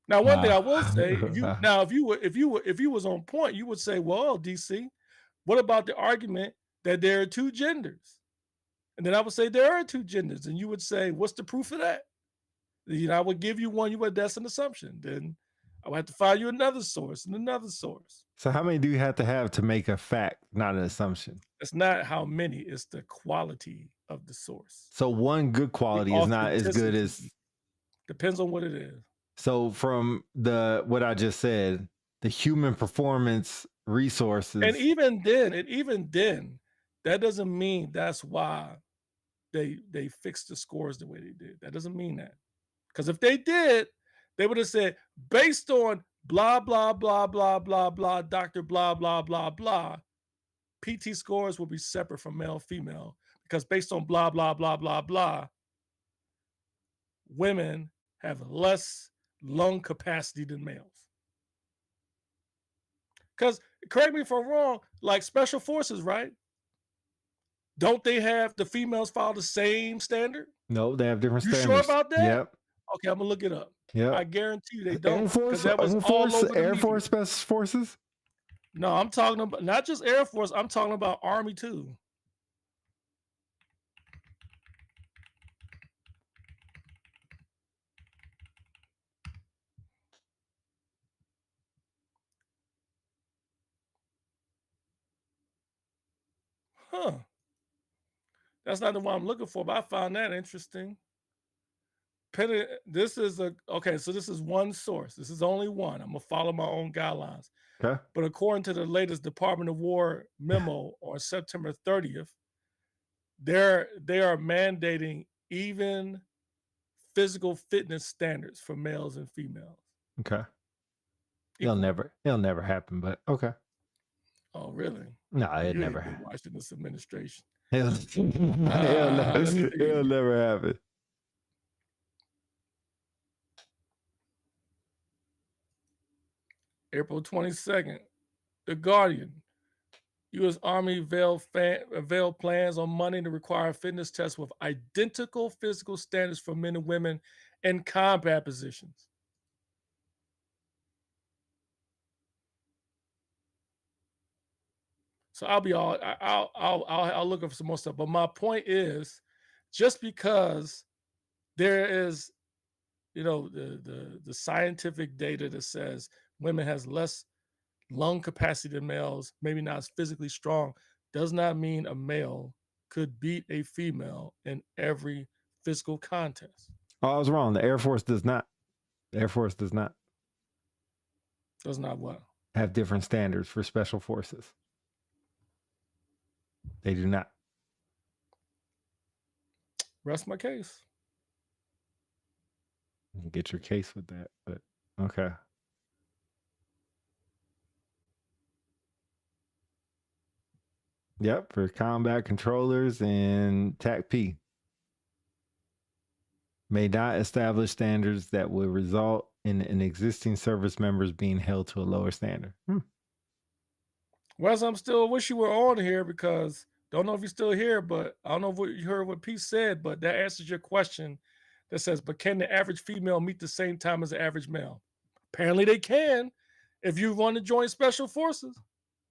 Now, one thing I will say, if you was on point, you would say, well, DC, what about the argument that there are two genders? And then I would say there are two genders, and you would say, what's the proof of that? I would give you one. You would, that's an assumption. Then I would have to find you another source and another source. So how many do you have to make a fact, not an assumption? It's not how many; it's the quality of the source. So one good quality is not as good as. Depends on what it is. So from what I just said, the human performance resources, and even then, that doesn't mean that's why they fixed the scores the way they did. That doesn't mean that, because if they did, they would have said based on blah blah blah blah blah blah, Dr. blah blah blah blah, PT scores will be separate from male female because based on blah blah blah blah blah, women have less lung capacity than males. Because, correct me if I'm wrong, like special forces, right? Don't they have the females follow the same standard? No, they have different standards. You sure about that? Yep. Okay, I'm gonna look it up. Yeah, I guarantee you they don't. Air Force Special Forces. No, I'm talking about not just Air Force. I'm talking about Army too. Huh. That's not the one I'm looking for, but I found that interesting. This is so this is one source. This is only one. I'm gonna follow my own guidelines. Okay. But according to the latest Department of War memo on September 30th, they are mandating even physical fitness standards for males and females. Okay. It'll never happen, but okay. Oh, really? No, it never happened. Watching this administration. It'll never happen. April 22nd, The Guardian. U.S. Army unveiled plans on Monday to require fitness tests with identical physical standards for men and women in combat positions. So I'll look up some more stuff. But my point is, just because there is, the scientific data that says women has less lung capacity than males, maybe not as physically strong, does not mean a male could beat a female in every physical contest. Oh, I was wrong. The Air Force does not. The Air Force does not. Does not what? Have different standards for special forces. They do not. Rest my case. Get your case with that, but okay. Yep, for combat controllers and TAC-P. May not establish standards that would result in an existing service members being held to a lower standard. Wes, I'm still wish you were on here because don't know if you're still here, but I don't know if you heard what Pete said, but that answers your question that says, but can the average female meet the same time as the average male? Apparently they can if you want to join special forces.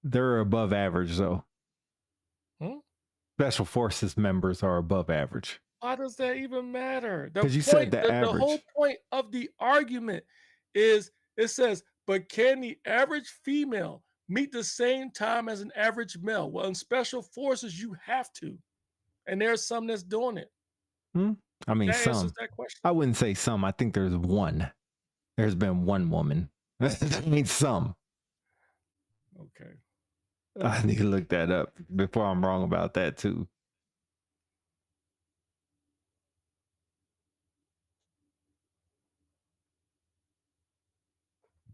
They're above average though. Special forces members are above average. Why does that even matter? Because you said the average. The whole point of the argument is it says, but can the average female meet the same time as an average male? Well, in special forces, you have to. And there's some that's doing it. I mean, that some. Answers that question. I wouldn't say some. I think there's one. There's been one woman. That means some. Okay. I need to look that up before I'm wrong about that too.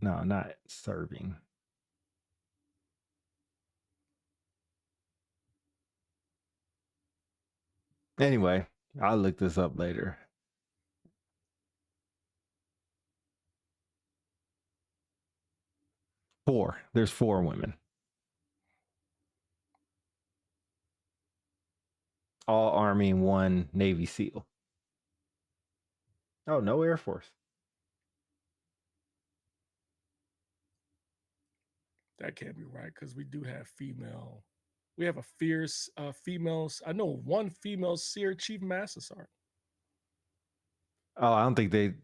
No, not serving. Anyway, I'll look this up later. There's 4 women. All Army and 1 Navy SEAL. Oh, no Air Force. That can't be right because we do have female. We have a fierce females. I know one female Seer Chief Master Sergeant. Oh, I don't think they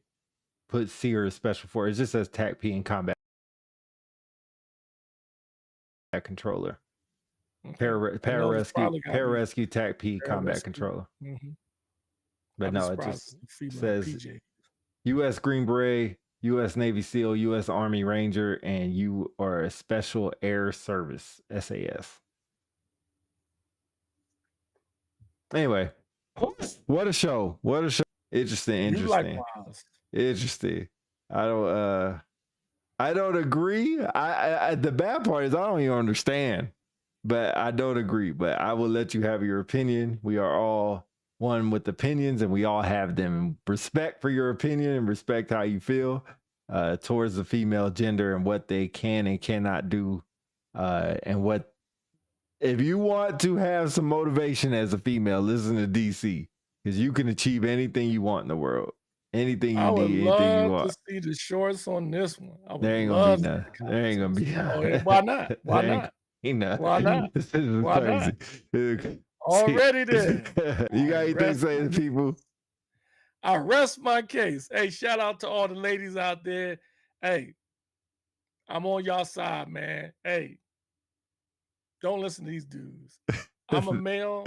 put Seer as special for it. It just says TAC-P and combat controller. Okay. Pararescue TAC-P combat controller. Mm-hmm. But no, it just says PJ. U.S. Green Beret, U.S. Navy SEAL, U.S. Army Ranger, and you are a Special Air Service, SAS. Anyway, what a show. What a show. Interesting. Interesting. I don't agree. I the bad part is I don't even understand, but I don't agree. But I will let you have your opinion. We are all one with opinions, and we all have them. Respect for your opinion and respect how you feel towards the female gender and what they can and cannot do, and what. If you want to have some motivation as a female, listen to DC, because you can achieve anything you want in the world. Anything you need, anything you want. To see the shorts on this one. There ain't gonna be none. There ain't gonna be none. Why not? Why not? Why not? This is Why crazy. Not? Already there. You got anything to say to people? I rest my case. Hey, shout out to all the ladies out there. Hey, I'm on y'all side, man. Hey, don't listen to these dudes. I'm a male.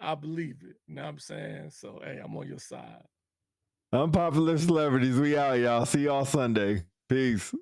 I believe it. You know what I'm saying? So, hey, I'm on your side. Unpopular celebrities. We out, y'all. See y'all Sunday. Peace.